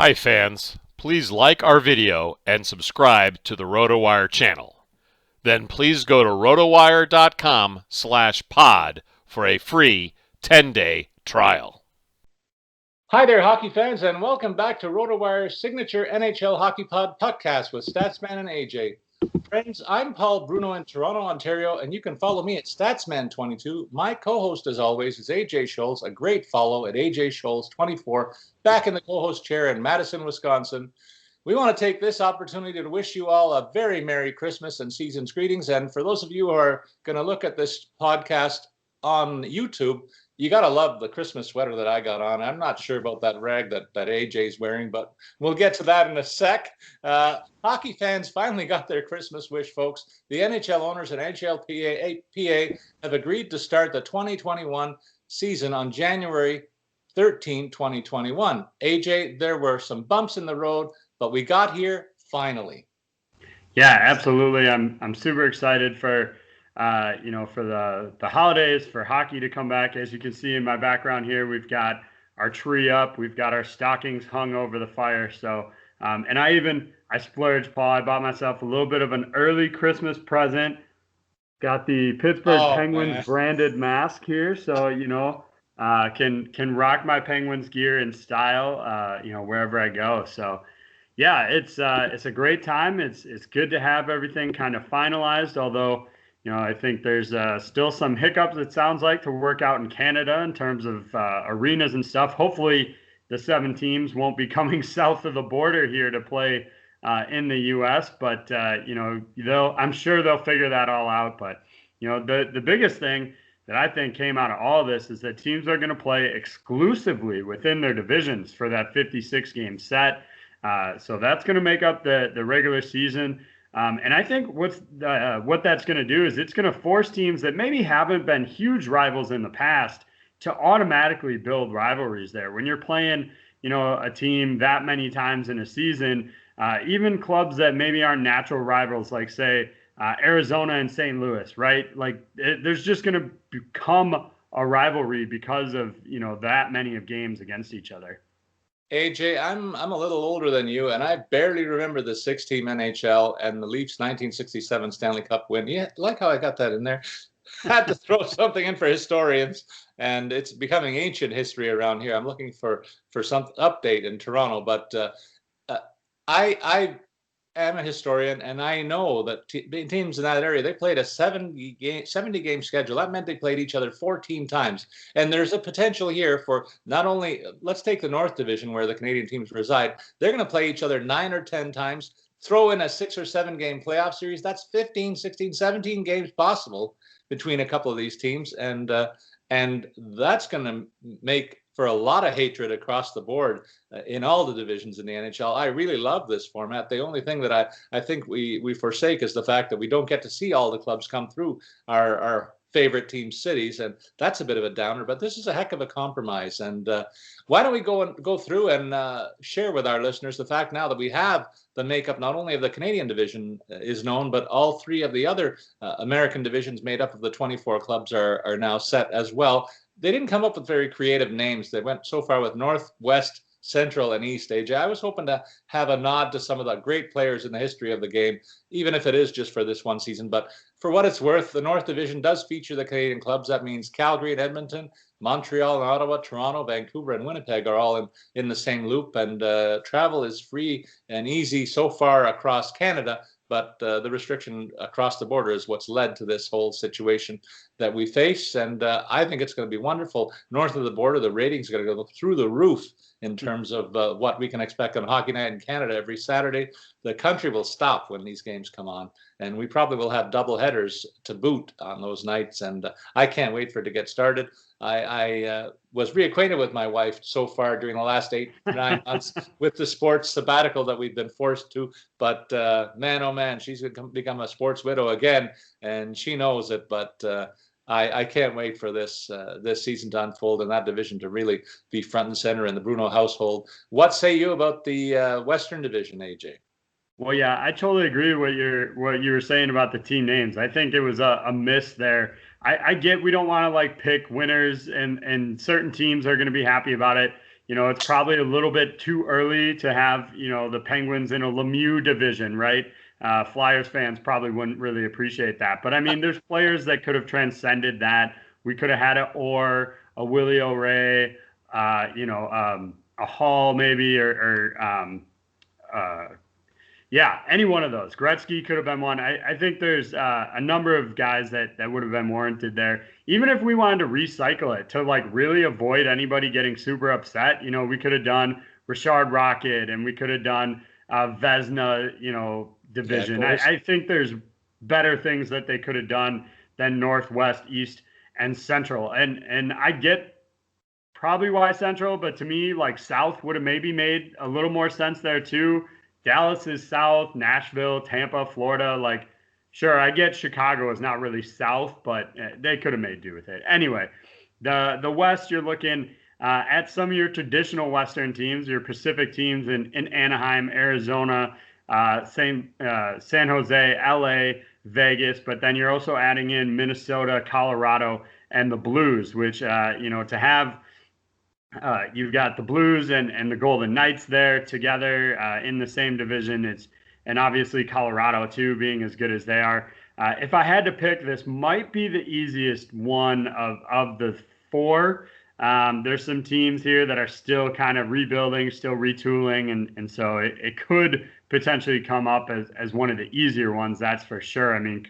Hi fans, please like our video and subscribe to the RotoWire channel. Then please go to rotowire.com/pod for a free 10-day trial. Hi there, hockey fans, and welcome back to RotoWire's signature NHL Hockey Pod Puckcast with Statsman and AJ. Friends, I'm Paul Bruno in Toronto, Ontario, and you can follow me at Statsman22. My co-host, as always, is AJ Scholz. A great follow at AJ Scholz24, back in the co-host chair in Madison, Wisconsin. We want to take this opportunity to wish you all a very Merry Christmas and season's greetings. And for those of you who are going to look at this podcast on YouTube, you got to love the Christmas sweater that I got on. I'm not sure about that rag that AJ's wearing, but we'll get to that in a sec. Hockey fans finally got their Christmas wish, folks. The NHL owners and NHLPA have agreed to start the 2021 season on January 13, 2021. AJ, there were some bumps in the road, but we got here finally. Yeah, absolutely. I'm super excited for for the holidays, for hockey to come back. As you can see in my background here, we've got our tree up, we've got our stockings hung over the fire. So, and I splurged, Paul. I bought myself a little bit of an early Christmas present. Got the Pittsburgh Penguins branded mask here, so can rock my Penguins gear in style, wherever I go. So, yeah, it's a great time. It's good to have everything kind of finalized, although. I think there's still some hiccups, it sounds like, to work out in Canada in terms of arenas and stuff. Hopefully the 7 teams won't be coming south of the border here to play in the U.S., but, I'm sure they'll figure that all out. But, the biggest thing that I think came out of all of this is that teams are going to play exclusively within their divisions for that 56-game set. So that's going to make up the regular season. And I think what that's going to do is it's going to force teams that maybe haven't been huge rivals in the past to automatically build rivalries there. When you're playing, a team that many times in a season, even clubs that maybe aren't natural rivals, like say Arizona and St. Louis, right? Like there's just going to become a rivalry because of that many of games against each other. AJ, I'm a little older than you, and I barely remember the 6-team NHL and the Leafs 1967 Stanley Cup win. Yeah, like how I got that in there. Had to throw something in for historians, and it's becoming ancient history around here. I'm looking for some update in Toronto, but I am a historian, and I know that teams in that area, they played a 70-game schedule. That meant they played each other 14 times. And there's a potential here for not only, let's take the North Division where the Canadian teams reside. They're going to play each other 9 or 10 times, throw in a 6 or 7 game playoff series. That's 15, 16, 17 games possible between a couple of these teams. And that's going to make for a lot of hatred across the board in all the divisions in the NHL. I really love this format. The only thing that I think we forsake is the fact that we don't get to see all the clubs come through our favorite team cities, and that's a bit of a downer, but this is a heck of a compromise. And why don't we go through and share with our listeners the fact now that we have the makeup not only of the Canadian division is known, but all 3 of the other American divisions made up of the 24 clubs are now set as well. They didn't come up with very creative names. They went so far with North, West, Central, and East, AJ. I was hoping to have a nod to some of the great players in the history of the game, even if it is just for this one season. But for what it's worth, the North Division does feature the Canadian clubs. That means Calgary and Edmonton, Montreal and Ottawa, Toronto, Vancouver, and Winnipeg are all in the same loop. And travel is free and easy so far across Canada. But the restriction across the border is what's led to this whole situation that we face. And I think it's going to be wonderful. North of the border, the ratings are going to go through the roof in terms of what we can expect on Hockey Night in Canada every Saturday. The country will stop when these games come on. And we probably will have double headers to boot on those nights. And I can't wait for it to get started. I was reacquainted with my wife so far during the last 8 or 9 months with the sports sabbatical that we've been forced to. But man, oh man, she's become a sports widow again, and she knows it. But I can't wait for this season to unfold and that division to really be front and center in the Bruno household. What say you about the Western Division, AJ? Well, yeah, I totally agree with what you were saying about the team names. I think it was a miss there. I get we don't want to pick winners, and certain teams are going to be happy about it. it's probably a little bit too early to have, the Penguins in a Lemieux division, right? Flyers fans probably wouldn't really appreciate that. But I mean, there's players that could have transcended that. We could have had a Willie O'Ree, a Hall maybe, yeah, any one of those. Gretzky could have been one. I think there's a number of guys that would have been warranted there. Even if we wanted to recycle it to like really avoid anybody getting super upset, we could have done Richard Rocket and we could have done Vezina, division. Yeah, I think there's better things that they could have done than Northwest, East, and Central. And I get probably why Central, but to me, like South would have maybe made a little more sense there too. Dallas is South, Nashville, Tampa, Florida. Like, sure, I get Chicago is not really South, but they could have made do with it. Anyway, the West, you're looking at some of your traditional Western teams, your Pacific teams in Anaheim, Arizona, San Jose, LA, Vegas, but then you're also adding in Minnesota, Colorado, and the Blues, which, to have you've got the Blues and the Golden Knights there together in the same division. And obviously Colorado too, being as good as they are. If I had to pick, this might be the easiest one of the four. There's some teams here that are still kind of rebuilding, still retooling, and so it could potentially come up as one of the easier ones, that's for sure. I mean,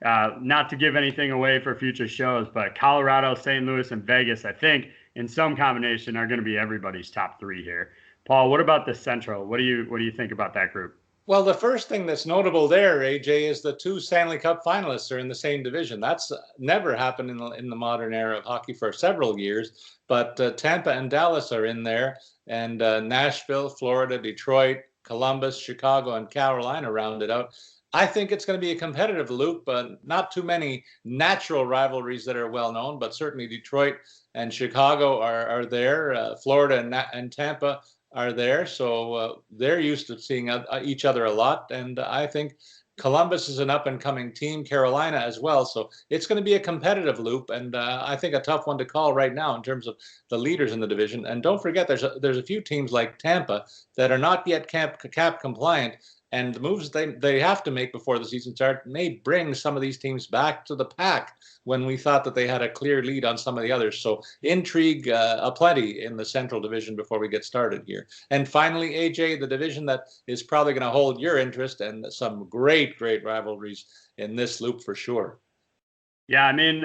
not to give anything away for future shows, but Colorado, St. Louis, and Vegas, I think, in some combination are going to be everybody's top three here. Paul, what about the Central? What do you think about that group? Well, the first thing that's notable there, AJ, is the two Stanley Cup finalists are in the same division. That's never happened in the modern era of hockey for several years. But Tampa and Dallas are in there, and Nashville, Florida, Detroit, Columbus, Chicago, and Carolina rounded out. I think it's going to be a competitive loop, but not too many natural rivalries that are well known, but certainly Detroit and Chicago are there. Florida and Tampa are there, so they're used to seeing each other a lot. And I think Columbus is an up-and-coming team, Carolina as well. So it's going to be a competitive loop, and I think a tough one to call right now in terms of the leaders in the division. And don't forget, there's a few teams like Tampa that are not yet cap compliant, and the moves they have to make before the season starts may bring some of these teams back to the pack when we thought that they had a clear lead on some of the others. So intrigue aplenty in the Central Division before we get started here. And finally, AJ, the division that is probably going to hold your interest, and some great rivalries in this loop for sure. Yeah, I mean,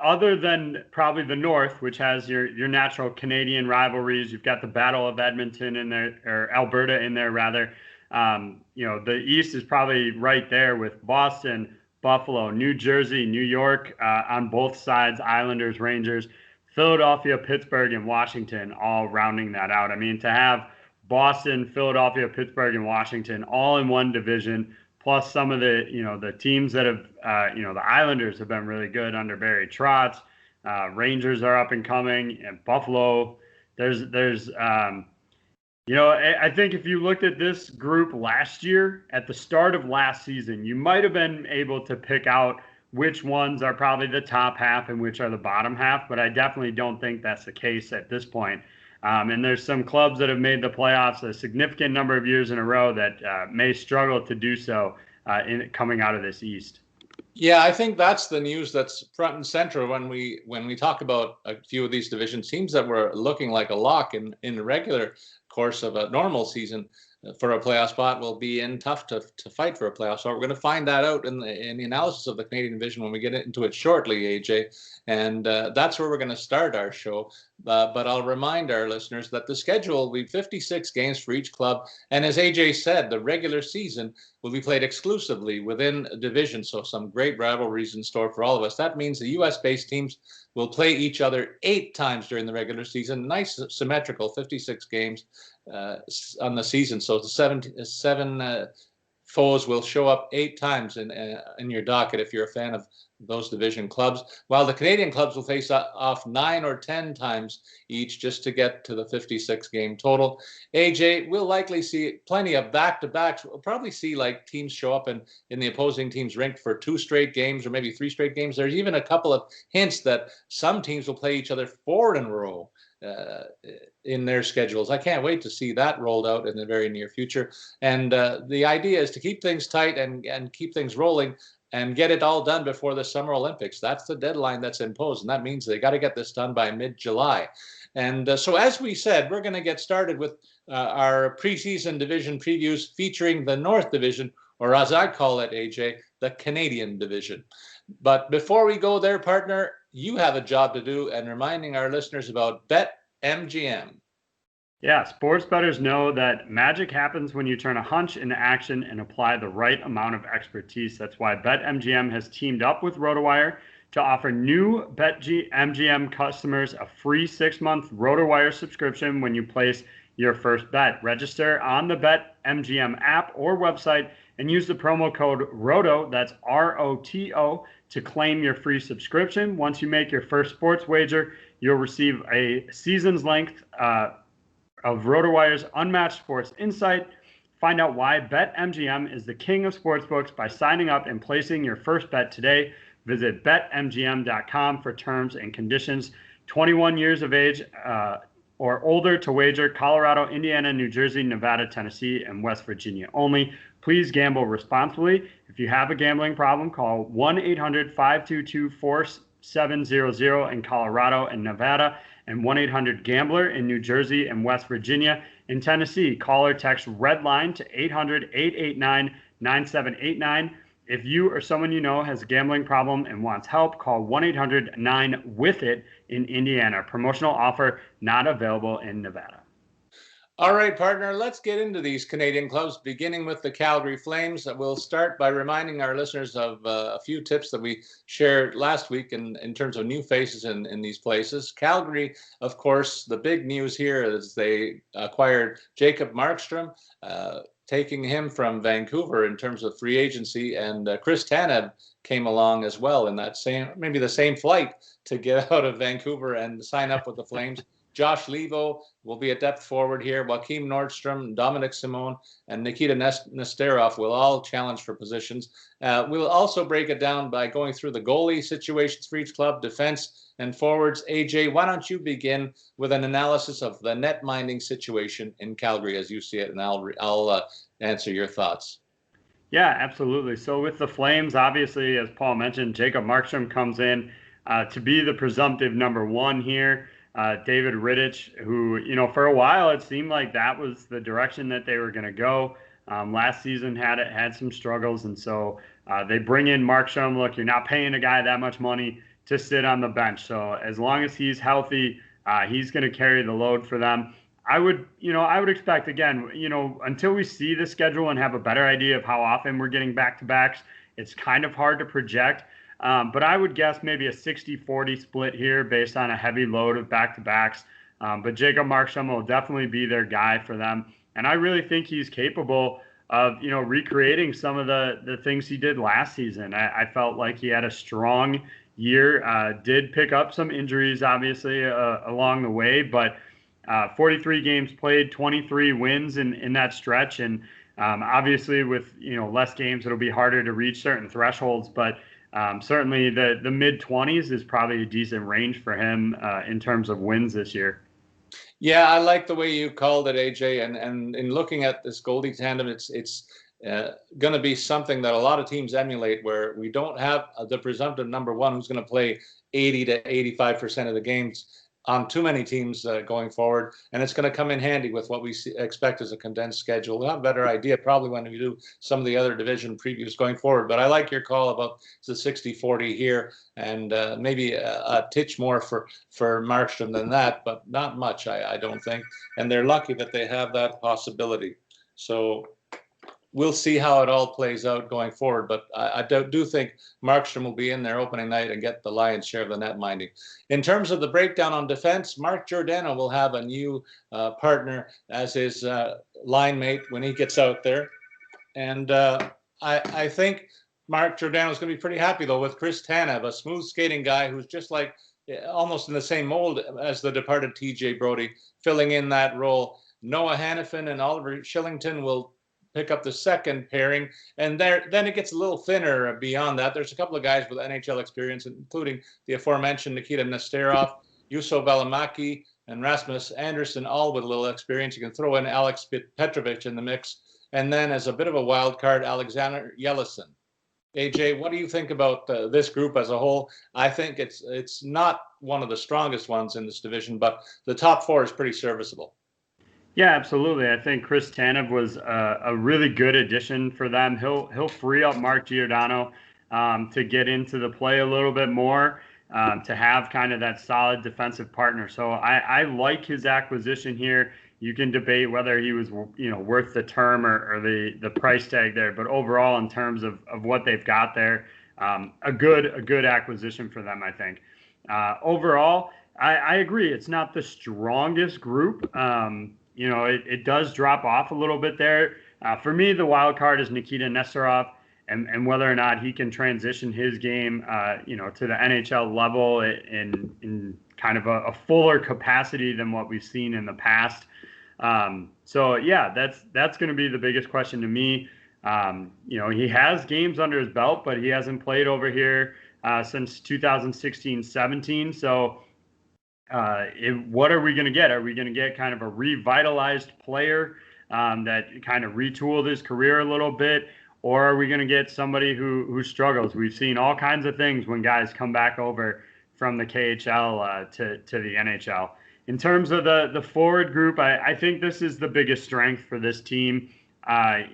other than probably the North, which has your natural Canadian rivalries, you've got the Battle of Edmonton in there, or Alberta in there rather. The East is probably right there with Boston, Buffalo, New Jersey, New York on both sides, Islanders, Rangers, Philadelphia, Pittsburgh, and Washington all rounding that out. I mean, to have Boston, Philadelphia, Pittsburgh, and Washington all in one division, plus some of the teams that have, the Islanders have been really good under Barry Trotz. Rangers are up and coming, and Buffalo. I think if you looked at this group last year, at the start of last season, you might have been able to pick out which ones are probably the top half and which are the bottom half, but I definitely don't think that's the case at this point. And there's some clubs that have made the playoffs a significant number of years in a row that may struggle to do so coming out of this East. Yeah, I think that's the news that's front and center when we talk about a few of these divisions. Teams that were looking like a lock in the regular course of a normal season for a playoff spot will be tough to fight for a playoff spot. We're going to find that out in the analysis of the Canadian division when we get into it shortly, AJ. And that's where we're going to start our show. But I'll remind our listeners that the schedule will be 56 games for each club. And as AJ said, the regular season will be played exclusively within a division. So some great rivalries in store for all of us. That means the U.S.-based teams will play each other 8 times during the regular season. Nice symmetrical 56 games on the season. So the seven foes will show up 8 times in your docket if you're a fan of those division clubs, while the Canadian clubs will face off 9 or 10 times each just to get to the 56 game total. AJ, we'll likely see plenty of back-to-backs. We'll probably see like teams show up in the opposing team's rink for 2 straight games or maybe 3 straight games. There's even a couple of hints that some teams will play each other 4 in a row. in their schedules. I can't wait to see that rolled out in the very near future. And the idea is to keep things tight and keep things rolling and get it all done before the Summer Olympics. That's the deadline that's imposed, and that means they got to get this done by mid-July. And so, as we said, we're going to get started with our preseason division previews featuring the North Division, or as I call it, AJ, the Canadian Division. But before we go there, partner, you have a job to do and reminding our listeners about BetMGM. Yeah, sports bettors know that magic happens when you turn a hunch into action and apply the right amount of expertise. That's why BetMGM has teamed up with RotoWire to offer new BetMGM customers a free 6-month RotoWire subscription when you place your first bet. Register on the BetMGM app or website and use the promo code ROTO, that's ROTO, to claim your free subscription. Once you make your first sports wager, you'll receive a season's length of RotoWire's unmatched sports insight. Find out why BetMGM is the king of sportsbooks by signing up and placing your first bet today. Visit betmgm.com for terms and conditions. 21 years of age or older to wager. Colorado, Indiana, New Jersey, Nevada, Tennessee, and West Virginia only. Please gamble responsibly. If you have a gambling problem, call 1-800-522-4700 in Colorado and Nevada, and 1-800-GAMBLER in New Jersey and West Virginia. In Tennessee, call or text REDLINE to 800-889-9789. If you or someone you know has a gambling problem and wants help, call 1-800-9-WITH-IT in Indiana. Promotional offer not available in Nevada. All right, partner, let's get into these Canadian clubs, beginning with the Calgary Flames. We'll start by reminding our listeners of a few tips that we shared last week in terms of new faces in these places. Calgary, of course, the big news here is they acquired Jacob Markstrom, taking him from Vancouver in terms of free agency, and Chris Tanev came along as well in that maybe the same flight to get out of Vancouver and sign up with the Flames. Josh Levo will be a depth forward here. Joakim Nordstrom, Dominic Simone, and Nikita Nesterov will all challenge for positions. We'll also break it down by going through the goalie situations for each club, defense, and forwards. AJ, why don't you begin with an analysis of the net minding situation in Calgary as you see it, and I'll answer your thoughts. Yeah, absolutely. So with the Flames, obviously, as Paul mentioned, Jacob Markstrom comes in to be the presumptive number one here. David Rittich, who, for a while it seemed like that was the direction that they were going to go. Last season had some struggles, and so they bring in Markstrom. Look, you're not paying a guy that much money to sit on the bench, so as long as he's healthy, he's going to carry the load for them. I would expect, again, until we see the schedule and have a better idea of how often we're getting back-to-backs, it's kind of hard to project. But I would guess maybe a 60-40 split here based on a heavy load of back-to-backs. But Jacob Markstrom will definitely be their guy for them. And I really think he's capable of, recreating some of the things he did last season. I felt like he had a strong year, did pick up some injuries, obviously, along the way. But 43 games played, 23 wins in that stretch. And obviously with, less games, it'll be harder to reach certain thresholds. But certainly the mid-20s is probably a decent range for him in terms of wins this year. Yeah, I like the way you called it, AJ. And in looking at this goalie tandem, it's going to be something that a lot of teams emulate, where we don't have the presumptive number one who's going to play 80 to 85% of the games on too many teams going forward, and it's going to come in handy with what we expect as a condensed schedule. We'll have a better idea probably when we do some of the other division previews going forward, but I like your call about the 60-40 here, and maybe a titch more for Markstrom than that, but not much, I don't think, and they're lucky that they have that possibility. So we'll see how it all plays out going forward, but I do think Markstrom will be in there opening night and get the lion's share of the net minding. In terms of the breakdown on defense, Mark Giordano will have a new partner as his line mate when he gets out there. And I think Mark Giordano is going to be pretty happy, though, with Chris Tanev, a smooth skating guy who's just like almost in the same mold as the departed TJ Brodie, filling in that role. Noah Hannafin and Oliver Shillington will pick up the second pairing, and then it gets a little thinner beyond that. There's a couple of guys with NHL experience, including the aforementioned Nikita Nesterov, Juuso Välimäki, and Rasmus Anderson, all with a little experience. You can throw in Alex Petrovic in the mix. And then as a bit of a wild card, Alexander Yellison. AJ, what do you think about this group as a whole? I think it's not one of the strongest ones in this division, but the top four is pretty serviceable. Yeah, absolutely. I think Chris Tanev was a really good addition for them. He'll free up Mark Giordano to get into the play a little bit more, to have kind of that solid defensive partner. So I like his acquisition here. You can debate whether he was, worth the term or the price tag there, but overall, in terms of what they've got there, a good acquisition for them, I think. Overall, I agree. It's not the strongest group. It does drop off a little bit there. For me, the wild card is Nikita Nesterov, and whether or not he can transition his game, to the NHL level in kind of a fuller capacity than what we've seen in the past. So yeah, that's going to be the biggest question to me. He has games under his belt, but he hasn't played over here since 2016-17. So what are we going to get? Are we going to get kind of a revitalized player that kind of retooled his career a little bit? Or are we going to get somebody who struggles? We've seen all kinds of things when guys come back over from the KHL to the NHL. In terms of the forward group, I think this is the biggest strength for this team.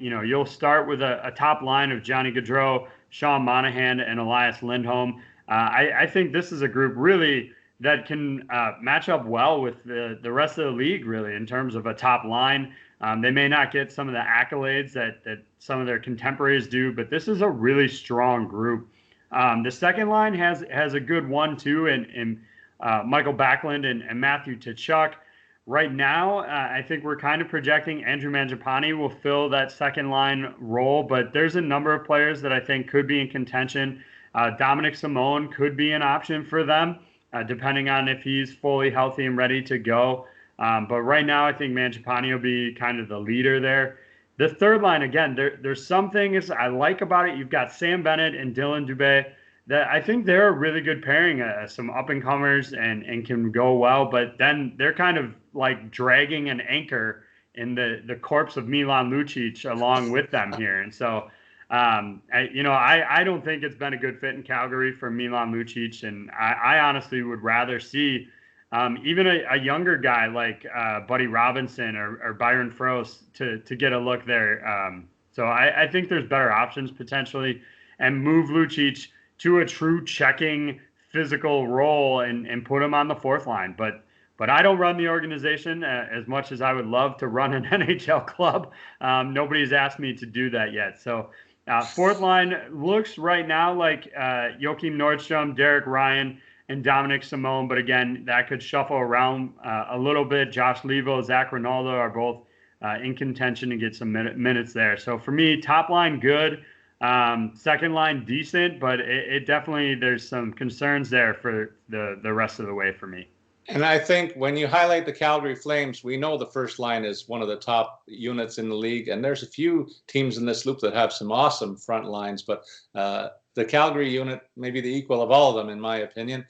You'll start with a top line of Johnny Gaudreau, Sean Monahan, and Elias Lindholm. I think this is a group really that can match up well with the rest of the league, really, in terms of a top line. They may not get some of the accolades that some of their contemporaries do, but this is a really strong group. The second line has a good 1-2 in Michael Backlund and Matthew Tachook. Right now, I think we're kind of projecting Andrew Mangiapane will fill that second line role, but there's a number of players that I think could be in contention. Dominic Simone could be an option for them, depending on if he's fully healthy and ready to go. But right now, I think Mangiapane will be kind of the leader there. The third line, again, there's some things I like about it. You've got Sam Bennett and Dylan Dubé that I think they're a really good pairing, some up-and-comers and can go well, but then they're kind of like dragging an anchor in the corpse of Milan Lucic along with them here. And so, I don't think it's been a good fit in Calgary for Milan Lucic, and I honestly would rather see even a younger guy like Buddy Robinson or Byron Frost to get a look there. So I think there's better options potentially, and move Lucic to a true checking physical role and put him on the fourth line. But I don't run the organization as much as I would love to run an NHL club. Nobody's asked me to do that yet. So fourth line looks right now like Joachim Nordstrom, Derek Ryan, and Dominic Simone. But again, that could shuffle around a little bit. Josh Levo, Zach Rinaldo are both in contention to get some minutes there. So for me, top line good. Second line decent, but it definitely, there's some concerns there for the rest of the way for me. And I think when you highlight the Calgary Flames, we know the first line is one of the top units in the league, and there's a few teams in this loop that have some awesome front lines, but the Calgary unit may be the equal of all of them, in my opinion.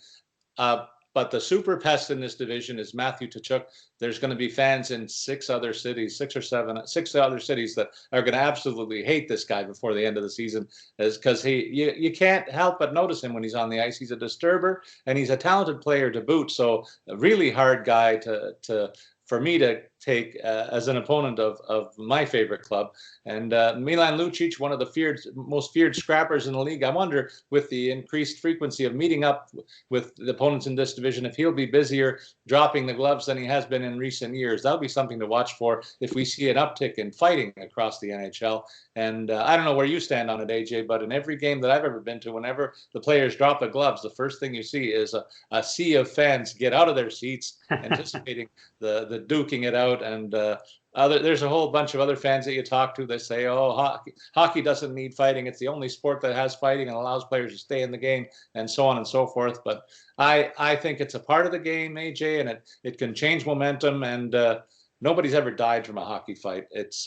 But the super pest in this division is Matthew Tachook. There's going to be fans in six other cities that are going to absolutely hate this guy before the end of the season, because you can't help but notice him when he's on the ice. He's a disturber, and he's a talented player to boot. So a really hard guy for me to take as an opponent of my favorite club. And Milan Lucic, one of the most feared scrappers in the league. I wonder, with the increased frequency of meeting up with the opponents in this division, if he'll be busier dropping the gloves than he has been in recent years. That'll be something to watch for if we see an uptick in fighting across the NHL. And I don't know where you stand on it, AJ, but in every game that I've ever been to, whenever the players drop the gloves, the first thing you see is a sea of fans get out of their seats, anticipating the duking it out. And there's a whole bunch of other fans that you talk to that say, oh, hockey doesn't need fighting. It's the only sport that has fighting and allows players to stay in the game, and so on and so forth. But I think it's a part of the game, AJ, and it can change momentum. And nobody's ever died from a hockey fight. It's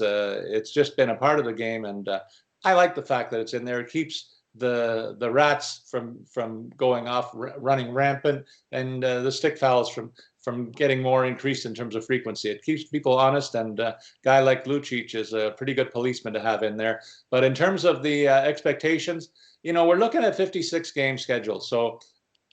just been a part of the game. And I like the fact that it's in there. It keeps the rats from going off, running rampant, and the stick fouls from getting more increased in terms of frequency. It keeps people honest, and a guy like Lucic is a pretty good policeman to have in there. But in terms of the expectations, we're looking at 56 game schedule. So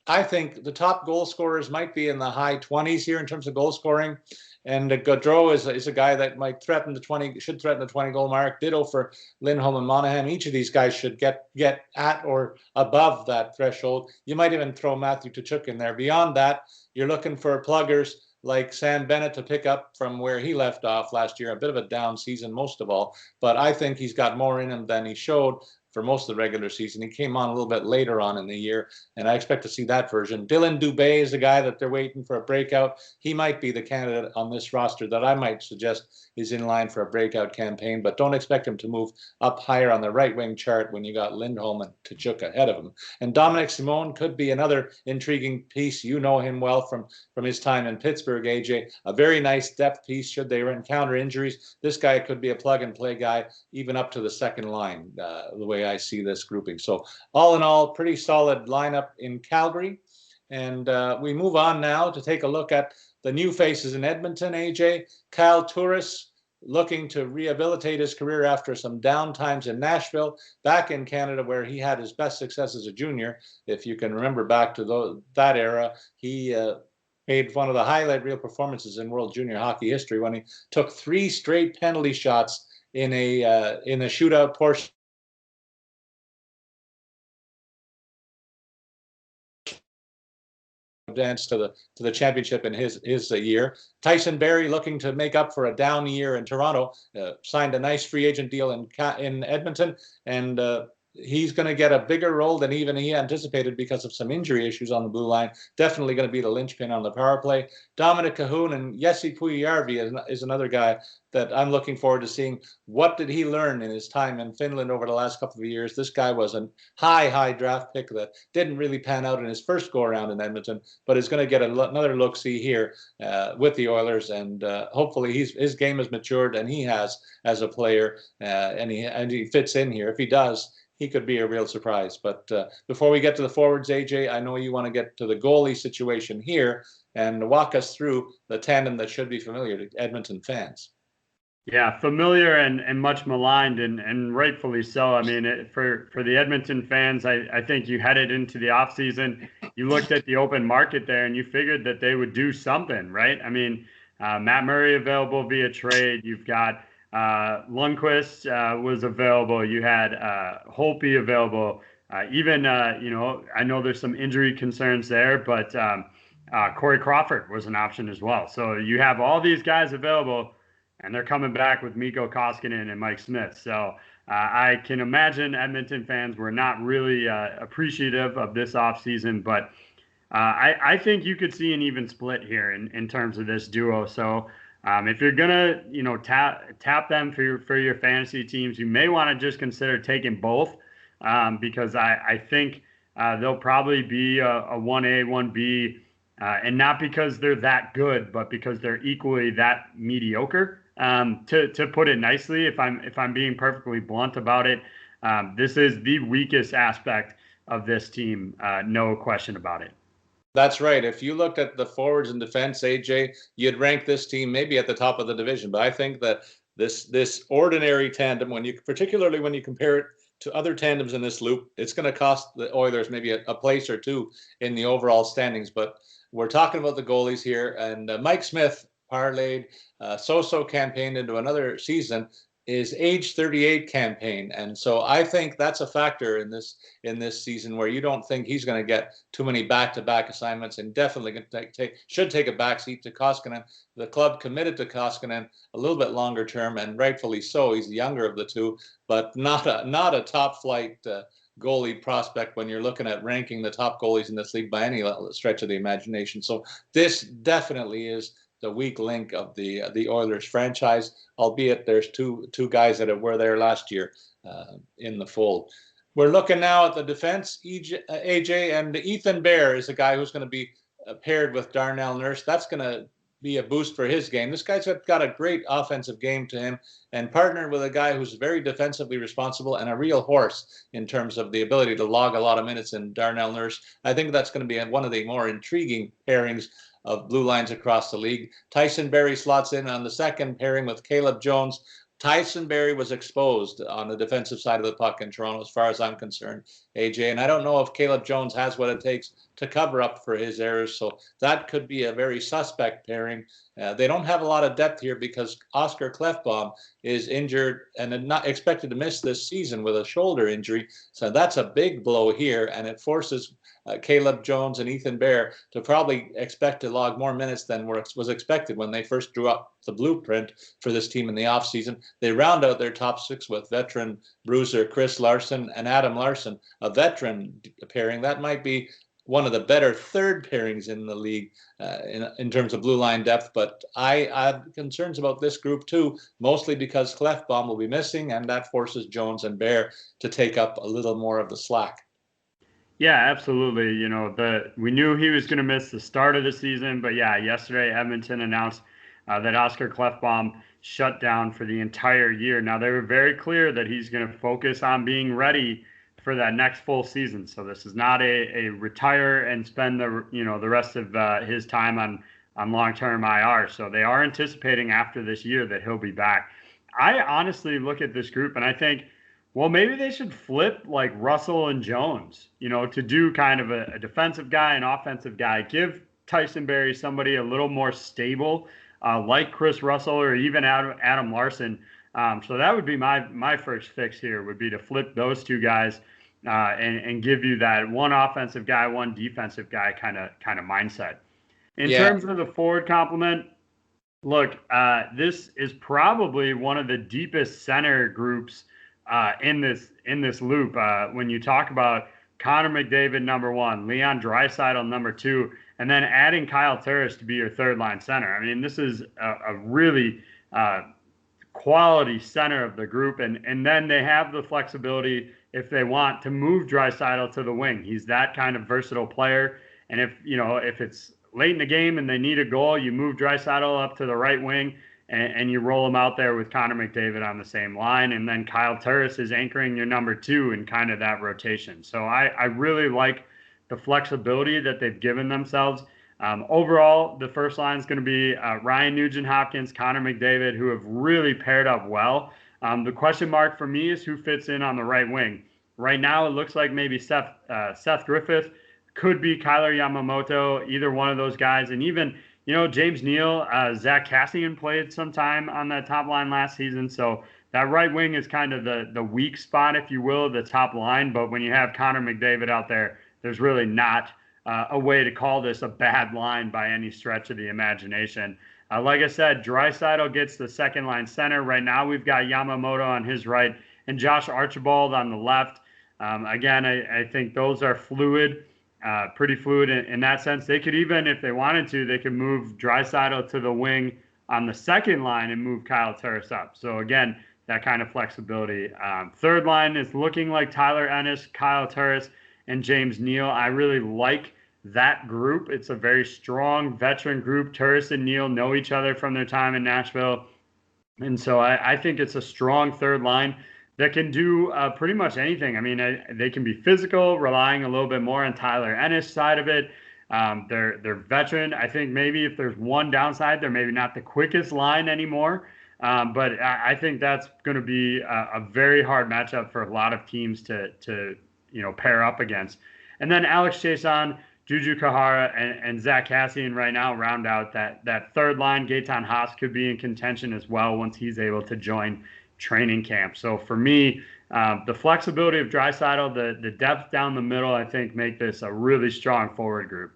I think the top goal scorers might be in the high 20s here in terms of goal scoring. And Gaudreau is a guy that might should threaten the 20 goal mark. Ditto for Lindholm and Monahan. Each of these guys should get at or above that threshold. You might even throw Matthew Tachook in there. Beyond that, you're looking for pluggers like Sam Bennett to pick up from where he left off last year. A bit of a down season most of all, but I think he's got more in him than he showed for most of the regular season. He came on a little bit later on in the year, and I expect to see that version. Dylan Dubé is a guy that they're waiting for a breakout. He might be the candidate on this roster that I might suggest is in line for a breakout campaign, but don't expect him to move up higher on the right wing chart when you got Lindholm and Tachook ahead of him. And Dominic Simone could be another intriguing piece. You know him well from his time in Pittsburgh, AJ. A very nice depth piece should they encounter injuries. This guy could be a plug-and-play guy, even up to the second line, the way I see this grouping. So all in all, pretty solid lineup in Calgary. And we move on now to take a look at the new faces in Edmonton, AJ. Kyle Turris looking to rehabilitate his career after some downtimes in Nashville, back in Canada where he had his best success as a junior. If you can remember back to that era, he made one of the highlight reel performances in World Junior Hockey history when he took 3 straight penalty shots in a shootout portion advance to the championship in his year. Tyson Berry looking to make up for a down year in Toronto, signed a nice free agent deal in Edmonton, and he's going to get a bigger role than even he anticipated because of some injury issues on the blue line. Definitely going to be the linchpin on the power play. Dominic Cahoon and Jesse Puljujärvi is another guy that I'm looking forward to seeing. What did he learn in his time in Finland over the last couple of years? This guy was a high draft pick that didn't really pan out in his first go-around in Edmonton, but is going to get another look-see here with the Oilers, and hopefully his game has matured, and he has as a player, and he fits in here. If he does, he could be a real surprise. But before we get to the forwards, AJ, I know you want to get to the goalie situation here and walk us through the tandem that should be familiar to Edmonton fans. Yeah, familiar and much maligned, and rightfully so. I mean, for the Edmonton fans, I think you headed into the offseason, you looked at the open market there, and you figured that they would do something, right? I mean, Matt Murray available via trade. You've got Lundqvist was available. You had Holtby available. Even, I know there's some injury concerns there, but Corey Crawford was an option as well. So you have all these guys available, and they're coming back with Mikko Koskinen and Mike Smith. So I can imagine Edmonton fans were not really appreciative of this offseason, but I think you could see an even split here in terms of this duo. So if you're gonna, tap them for your fantasy teams, you may want to just consider taking both, because I think they'll probably be a 1A, 1B, and not because they're that good, but because they're equally that mediocre. To put it nicely, if I'm being perfectly blunt about it, this is the weakest aspect of this team, no question about it. That's right. If you looked at the forwards and defense, AJ, you'd rank this team maybe at the top of the division. But I think that this ordinary tandem, particularly when you compare it to other tandems in this loop, it's going to cost the Oilers maybe a place or two in the overall standings. But we're talking about the goalies here, and Mike Smith parlayed so-so campaign into another season is age 38 campaign, and so I think that's a factor in this season where you don't think he's going to get too many back-to-back assignments, and definitely should take a backseat to Koskinen. The club committed to Koskinen a little bit longer term, and rightfully so. He's the younger of the two, but not a top flight goalie prospect when you're looking at ranking the top goalies in this league by any stretch of the imagination. So this definitely is the weak link of the Oilers franchise, albeit there's two guys that were there last year in the fold. We're looking now at the defense, AJ, and Ethan Bear is a guy who's going to be paired with Darnell Nurse. That's going to be a boost for his game. This guy's got a great offensive game to him, and partnered with a guy who's very defensively responsible and a real horse in terms of the ability to log a lot of minutes in Darnell Nurse. I think that's going to be one of the more intriguing pairings of blue lines across the league. Tyson Berry slots in on the second pairing with Caleb Jones. Tyson Berry was exposed on the defensive side of the puck in Toronto, as far as I'm concerned, AJ. And I don't know if Caleb Jones has what it takes to cover up for his errors. So that could be a very suspect pairing. They don't have a lot of depth here because Oscar Klefbom is injured and not expected to miss this season with a shoulder injury. So that's a big blow here, and it forces Caleb Jones and Ethan Bear to probably expect to log more minutes than was expected when they first drew up the blueprint for this team in the offseason. They round out their top six with veteran bruiser Chris Larson and Adam Larson, a veteran pairing. That might be one of the better third pairings in the league in terms of blue line depth. But I have concerns about this group too, mostly because Klefbom will be missing, and that forces Jones and Bear to take up a little more of the slack. Yeah, absolutely. You know, we knew he was going to miss the start of the season, but yeah, yesterday Edmonton announced that Oscar Klefbom shut down for the entire year. Now, they were very clear that he's going to focus on being ready for that next full season. So this is not a retire and spend the rest of his time on long-term IR. So they are anticipating after this year that he'll be back. I honestly look at this group and I think, well, maybe they should flip like Russell and Jones, to do kind of a defensive guy and offensive guy. Give Tyson Berry somebody a little more stable, like Chris Russell or even Adam Larson. So that would be my first fix here, would be to flip those two guys and give you that one offensive guy, one defensive guy kind of mindset. In terms of the forward complement, look, this is probably one of the deepest center groups in this loop. When you talk about Connor McDavid, number one, Leon Draisaitl, number two, and then adding Kyle Turris to be your third line center. I mean, this is a really quality center of the group. And then they have the flexibility, if they want, to move Draisaitl to the wing. He's that kind of versatile player. And if it's late in the game and they need a goal, you move Draisaitl up to the right wing and you roll him out there with Connor McDavid on the same line. And then Kyle Turris is anchoring your number two in kind of that rotation. So I really like the flexibility that they've given themselves. Overall, the first line is going to be Ryan Nugent-Hopkins, Connor McDavid, who have really paired up well. The question mark for me is who fits in on the right wing. Right now, it looks like maybe Seth Griffith, could be Kyler Yamamoto, either one of those guys. And even, James Neal, Zach Kassian played some time on that top line last season. So that right wing is kind of the weak spot, if you will, the top line. But when you have Connor McDavid out there, there's really not a way to call this a bad line by any stretch of the imagination. Like I said, Draisaitl gets the second line center. Right now we've got Yamamoto on his right and Josh Archibald on the left. Again, I think those are fluid, pretty fluid in that sense. They could even, if they wanted to, they could move Draisaitl to the wing on the second line and move Kyle Turris up. So again, that kind of flexibility. Third line is looking like Tyler Ennis, Kyle Turris, and James Neal. I really like that group. It's a very strong veteran group. Turris and Neal know each other from their time in Nashville. And so I think it's a strong third line that can do pretty much anything. I mean, they can be physical, relying a little bit more on Tyler Ennis' side of it. They're veteran. I think maybe if there's one downside, they're maybe not the quickest line anymore. But I think that's going to be a very hard matchup for a lot of teams to pair up against. And then Alex Chiasson, Juju Kahara, and Zach Kassian right now round out that third line. Gaetan Haas could be in contention as well once he's able to join training camp. So for me, the flexibility of Draisaitl, the depth down the middle, I think make this a really strong forward group.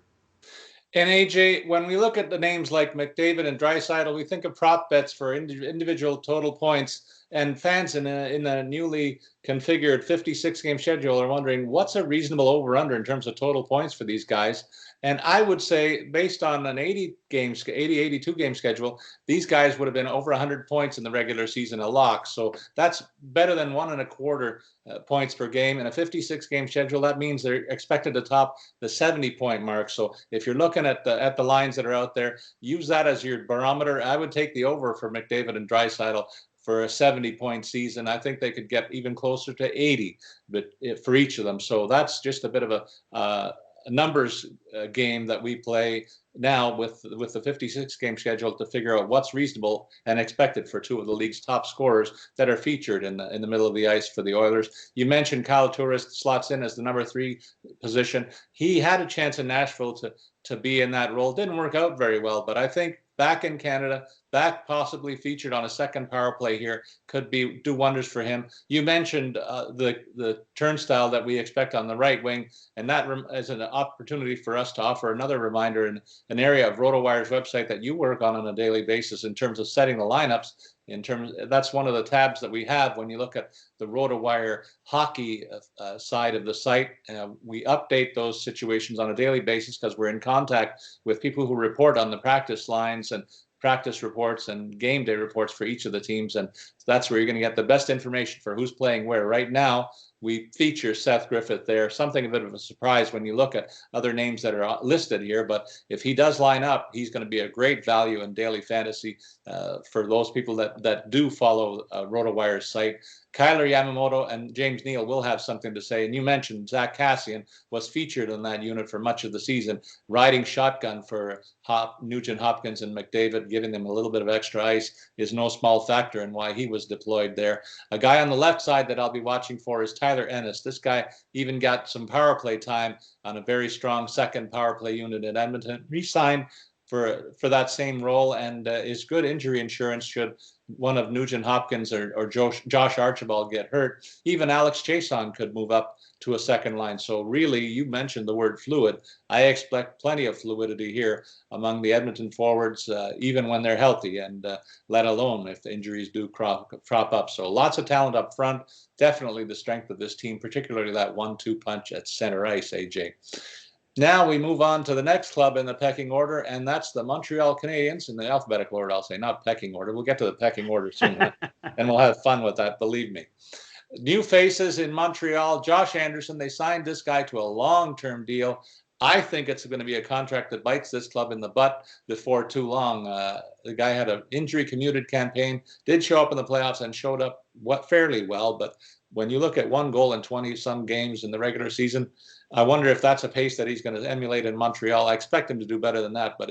And AJ, when we look at the names like McDavid and Draisaitl, we think of prop bets for individual total points. And fans in the newly configured 56-game schedule are wondering what's a reasonable over-under in terms of total points for these guys. And I would say, based on an 82-game schedule, these guys would have been over 100 points in the regular season a lock. So that's better than 1.25 points per game. In a 56-game schedule, that means they're expected to top the 70-point mark. So if you're looking at the lines that are out there, use that as your barometer. I would take the over for McDavid and Draisaitl for a 70-point season. I think they could get even closer to 80, but for each of them. So that's just a bit of a numbers game that we play now with the 56-game schedule to figure out what's reasonable and expected for two of the league's top scorers that are featured in the middle of the ice for the Oilers. You mentioned Kyle Turris slots in as the number 3 position. He had a chance in Nashville to be in that role. Didn't work out very well, but I think back in Canada, back possibly featured on a second power play here, could do wonders for him. You mentioned the turnstile that we expect on the right wing, and that is an opportunity for us to offer another reminder in an area of RotoWire's website that you work on a daily basis in terms of setting the lineups. That's one of the tabs that we have when you look at the RotoWire hockey side of the site. We update those situations on a daily basis because we're in contact with people who report on the practice lines and practice reports and game day reports for each of the teams. And that's where you're going to get the best information for who's playing where. Right now, we feature Seth Griffith there. Something a bit of a surprise when you look at other names that are listed here. But if he does line up, he's going to be a great value in daily fantasy for those people that do follow RotoWire's site. Kyler Yamamoto and James Neal will have something to say. And you mentioned Zach Kassian was featured in that unit for much of the season, riding shotgun for Nugent Hopkins and McDavid, giving them a little bit of extra ice is no small factor in why he was deployed there. A guy on the left side that I'll be watching for is Tyler Ennis. This guy even got some power play time on a very strong second power play unit in Edmonton. Re-signed for that same role and is good injury insurance should one of Nugent Hopkins or Josh Archibald get hurt. Even Alex Chason could move up to a second line. So really, you mentioned the word fluid. I expect plenty of fluidity here among the Edmonton forwards, even when they're healthy, and let alone if the injuries do crop up. So lots of talent up front. Definitely the strength of this team, particularly that 1-2 punch at center ice, AJ. Now we move on to the next club in the pecking order, and that's the Montreal Canadiens in the alphabetical order, I'll say, not pecking order. We'll get to the pecking order soon, and we'll have fun with that, believe me. New faces in Montreal, Josh Anderson. They signed this guy to a long-term deal. I think it's going to be a contract that bites this club in the butt before too long. The guy had an injury-commuted campaign, did show up in the playoffs and showed up fairly well, but when you look at 1 goal in 20-some games in the regular season, I wonder if that's a pace that he's going to emulate in Montreal. I expect him to do better than that, but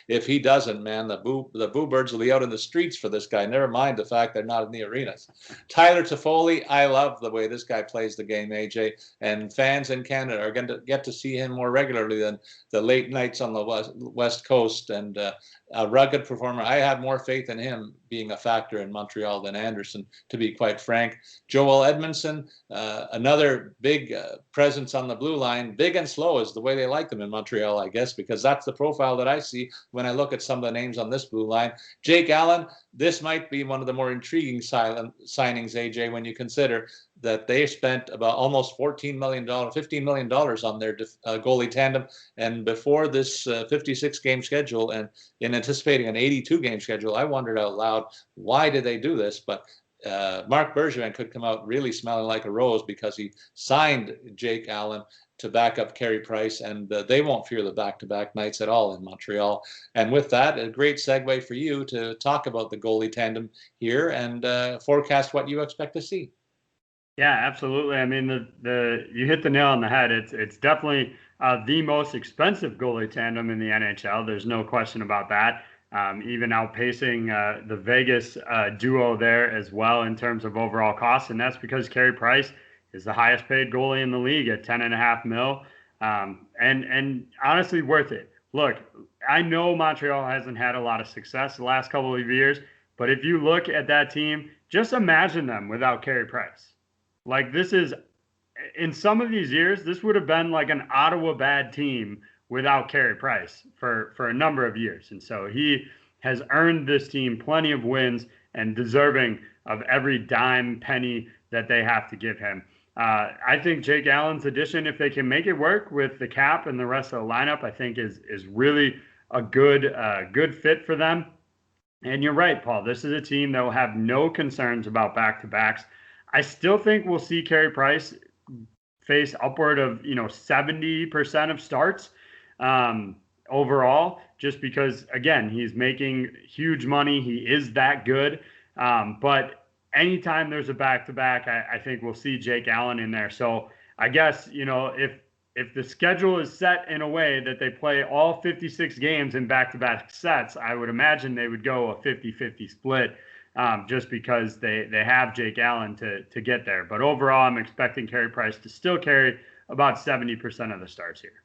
if he doesn't, man, the boo birds will be out in the streets for this guy. Never mind the fact they're not in the arenas. Tyler Toffoli, I love the way this guy plays the game, AJ, and fans in Canada are going to get to see him more regularly than the late nights on the West Coast, and a rugged performer. I have more faith in him being a factor in Montreal than Anderson, to be quite frank. Joel Edmondson, another big presence on the blue line. Big and slow is the way they like them in Montreal, I guess, because that's the profile that I see when I look at some of the names on this blue line. Jake Allen, this might be one of the more intriguing signings, AJ, when you consider that they spent about almost $15 million on their goalie tandem. And before this 56-game schedule and in anticipating an 82-game schedule, I wondered out loud, why did they do this? But Marc Bergevin could come out really smelling like a rose because he signed Jake Allen to back up Carey Price, and they won't fear the back-to-back nights at all in Montreal. And with that, a great segue for you to talk about the goalie tandem here and forecast what you expect to see. Yeah, absolutely. I mean, you hit the nail on the head. It's definitely the most expensive goalie tandem in the NHL. There's no question about that. Even outpacing the Vegas duo there as well in terms of overall costs, and that's because Carey Price is the highest paid goalie in the league at $10.5 million, and honestly worth it. Look, I know Montreal hasn't had a lot of success the last couple of years, but if you look at that team, just imagine them without Carey Price. Like, this is, in some of these years, this would have been like an Ottawa bad team without Carey Price for a number of years. And so he has earned this team plenty of wins and deserving of every dime penny that they have to give him. I think Jake Allen's addition, if they can make it work with the cap and the rest of the lineup, I think is really a good fit for them. And you're right, Paul. This is a team that will have no concerns about back-to-backs. I still think we'll see Carey Price face upward of 70% of starts overall, just because, again, he's making huge money. He is that good. But anytime there's a back-to-back, I think we'll see Jake Allen in there. So I guess, if the schedule is set in a way that they play all 56 games in back-to-back sets, I would imagine they would go a 50-50 split just because they have Jake Allen to get there. But overall, I'm expecting Carey Price to still carry about 70% of the starts here.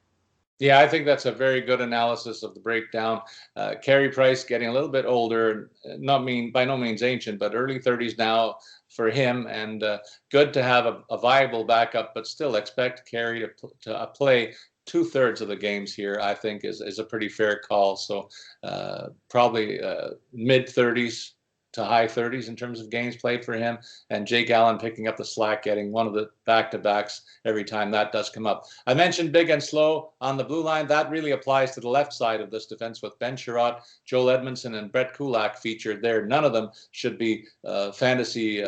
Yeah, I think that's a very good analysis of the breakdown. Carey Price getting a little bit older, by no means ancient, but early 30s now for him, and good to have a viable backup, but still expect Carey to play 2/3 of the games here, I think is a pretty fair call. So probably mid-30s to high 30s in terms of games played for him, and Jake Allen picking up the slack, getting one of the back-to-backs every time that does come up. I mentioned big and slow on the blue line. That really applies to the left side of this defense with Ben Sherratt, Joel Edmondson, and Brett Kulak featured there. None of them should be fantasy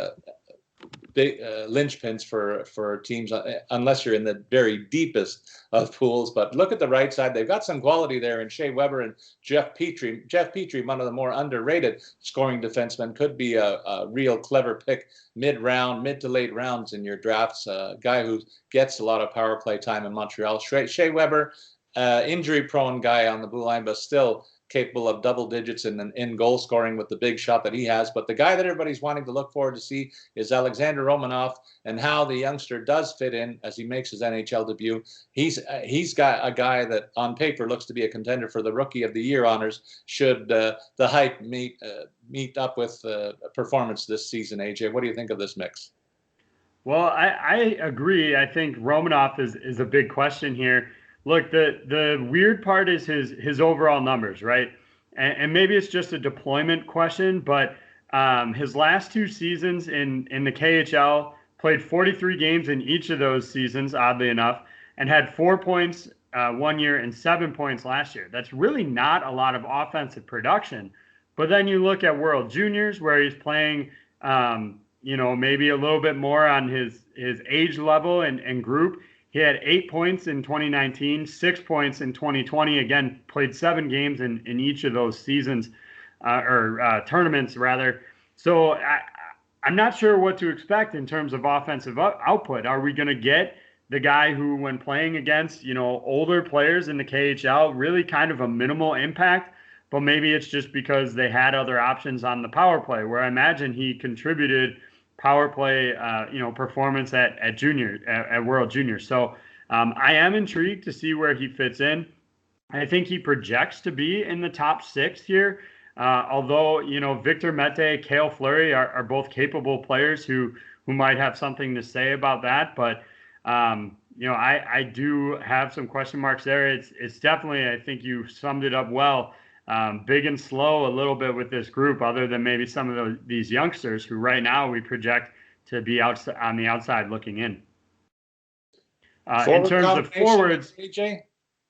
big linchpins for teams unless you're in the very deepest of pools. But look at the right side. They've got some quality there in Shea Weber and Jeff Petrie. Jeff Petrie, one of the more underrated scoring defensemen, could be a real clever pick mid to late rounds in your drafts. A guy who gets a lot of power play time in Montreal. Shea Weber, injury-prone guy on the blue line, but still capable of double digits in goal scoring with the big shot that he has. But the guy that everybody's wanting to look forward to see is Alexander Romanov, and how the youngster does fit in as he makes his NHL debut. He's got a guy that on paper looks to be a contender for the Rookie of the Year honors should the hype meet up with performance this season. AJ, what do you think of this mix? Well, I agree. I think Romanov is a big question here. Look, the weird part is his overall numbers, right? And maybe it's just a deployment question, but his last two seasons in the KHL, played 43 games in each of those seasons, oddly enough, and had 4 points 1 year and 7 points last year. That's really not a lot of offensive production. But then you look at World Juniors, where he's playing, maybe a little bit more on his age level and group. He had 8 points in 2019, 6 points in 2020. Again, played 7 games in each of those seasons tournaments, rather. So I'm not sure what to expect in terms of offensive output. Are we going to get the guy who, when playing against older players in the KHL, really kind of a minimal impact? But maybe it's just because they had other options on the power play, where I imagine he contributed power play, performance at World Juniors. So I am intrigued to see where he fits in. I think he projects to be in the top 6 here. Although, Victor Mete, Cale Fleury are both capable players who might have something to say about that. But, I do have some question marks there. It's definitely, I think you summed it up well. Big and slow a little bit with this group, other than maybe some of these youngsters who right now we project to be on the outside looking in. In terms of forwards, AJ?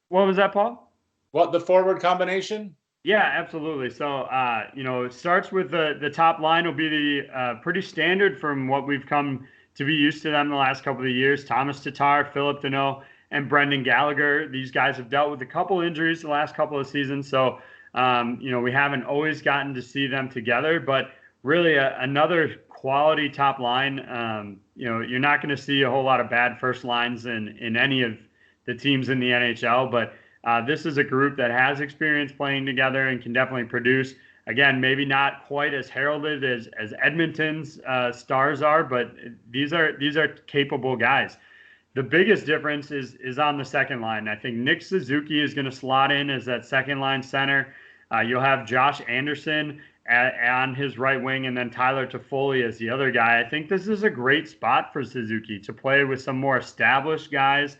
What was that, Paul? What, the forward combination? Yeah, absolutely. So, it starts with the top line will be the pretty standard from what we've come to be used to them the last couple of years. Thomas Tatar, Philip Deneau, and Brendan Gallagher. These guys have dealt with a couple injuries the last couple of seasons, so we haven't always gotten to see them together, but really another quality top line. You're not going to see a whole lot of bad first lines in any of the teams in the NHL, but this is a group that has experience playing together and can definitely produce. Again, maybe not quite as heralded as Edmonton's stars are, but these are capable guys. The biggest difference is on the second line. I think Nick Suzuki is going to slot in as that second line center. You'll have Josh Anderson on his right wing, and then Tyler Toffoli as the other guy. I think this is a great spot for Suzuki to play with some more established guys.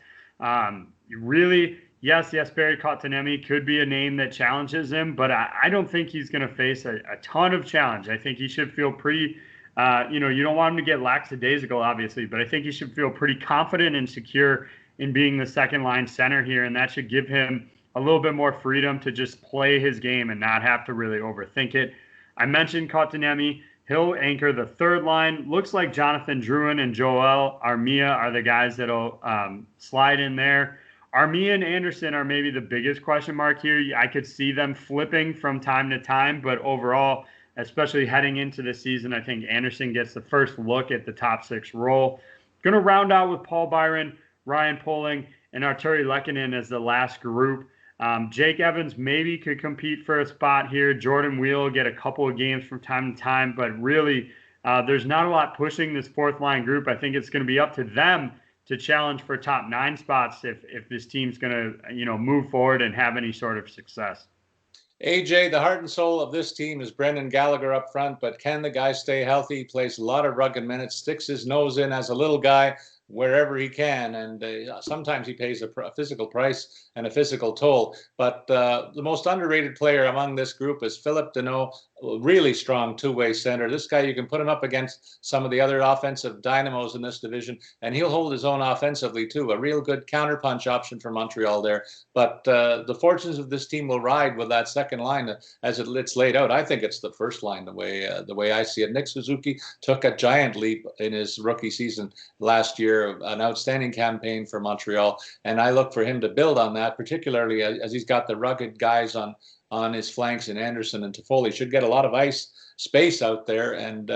yes, Barry Kotkaniemi could be a name that challenges him, but I don't think he's going to face a ton of challenge. I think he should feel pretty, you don't want him to get lackadaisical, obviously, but I think he should feel pretty confident and secure in being the second line center here, and that should give him a little bit more freedom to just play his game and not have to really overthink it. I mentioned Kotkaniemi. He'll anchor the third line. Looks like Jonathan Drouin and Joel Armia are the guys that'll slide in there. Armia and Anderson are maybe the biggest question mark here. I could see them flipping from time to time, but overall, especially heading into the season, I think Anderson gets the first look at the top six role. Going to round out with Paul Byron, Ryan Poehling, and Artturi Lehkonen as the last group. Jake Evans maybe could compete for a spot here. Jordan Wheel will get a couple of games from time to time, but really there's not a lot pushing this fourth line group. I think it's going to be up to them to challenge for top 9 spots if this team's going to move forward and have any sort of success. AJ, the heart and soul of this team is Brendan Gallagher up front, but can the guy stay healthy? He plays a lot of rugged minutes, sticks his nose in as a little guy wherever he can, and sometimes he pays a physical price and a physical toll. But the most underrated player among this group is Phillip Danault, really strong two-way center. This guy, you can put him up against some of the other offensive dynamos in this division, and he'll hold his own offensively too. A real good counterpunch option for Montreal there. But the fortunes of this team will ride with that second line as it's laid out. I think it's the first line the way I see it. Nick Suzuki took a giant leap in his rookie season last year, an outstanding campaign for Montreal, and I look for him to build on that, particularly as he's got the rugged guys on his flanks, and Anderson and Toffoli should get a lot of ice space out there and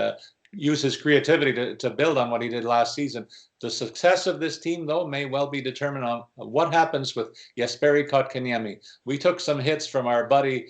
use his creativity to build on what he did last season. The success of this team, though, may well be determined on what happens with Jesperi Kotkaniemi. We took some hits from our buddy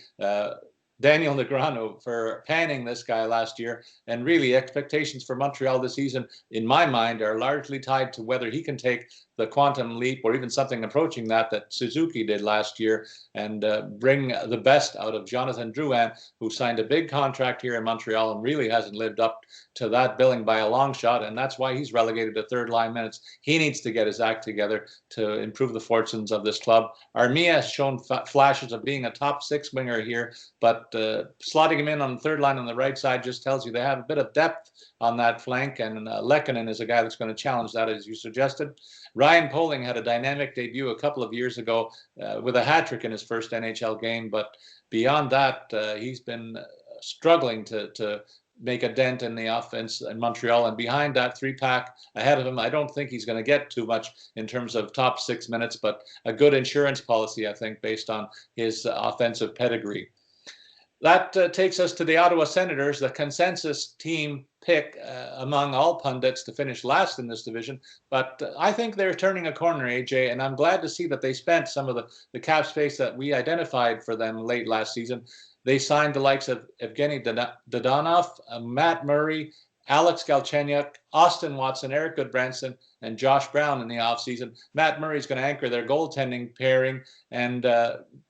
Daniel Negreanu for panning this guy last year, and really expectations for Montreal this season, in my mind, are largely tied to whether he can take the quantum leap or even something approaching that Suzuki did last year and bring the best out of Jonathan Drouin, who signed a big contract here in Montreal and really hasn't lived up to that billing by a long shot, and that's why he's relegated to third line minutes. He needs to get his act together to improve the fortunes of this club. Armia has shown flashes of being a top 6 winger here, but slotting him in on the third line on the right side just tells you they have a bit of depth on that flank, and Lehkonen is a guy that's going to challenge that, as you suggested. Ryan Poehling had a dynamic debut a couple of years ago with a hat-trick in his first NHL game, but beyond that, he's been struggling to make a dent in the offense in Montreal, and behind that 3-pack ahead of him, I don't think he's going to get too much in terms of top 6 minutes, but a good insurance policy, I think, based on his offensive pedigree. That takes us to the Ottawa Senators, the consensus team pick among all pundits to finish last in this division. But I think they're turning a corner, AJ, and I'm glad to see that they spent some of the cap space that we identified for them late last season. They signed the likes of Evgeny Dadonov, Matt Murray, Alex Galchenyuk, Austin Watson, Eric Goodbranson, and Josh Brown in the offseason. Matt Murray's going to anchor their goaltending pairing, and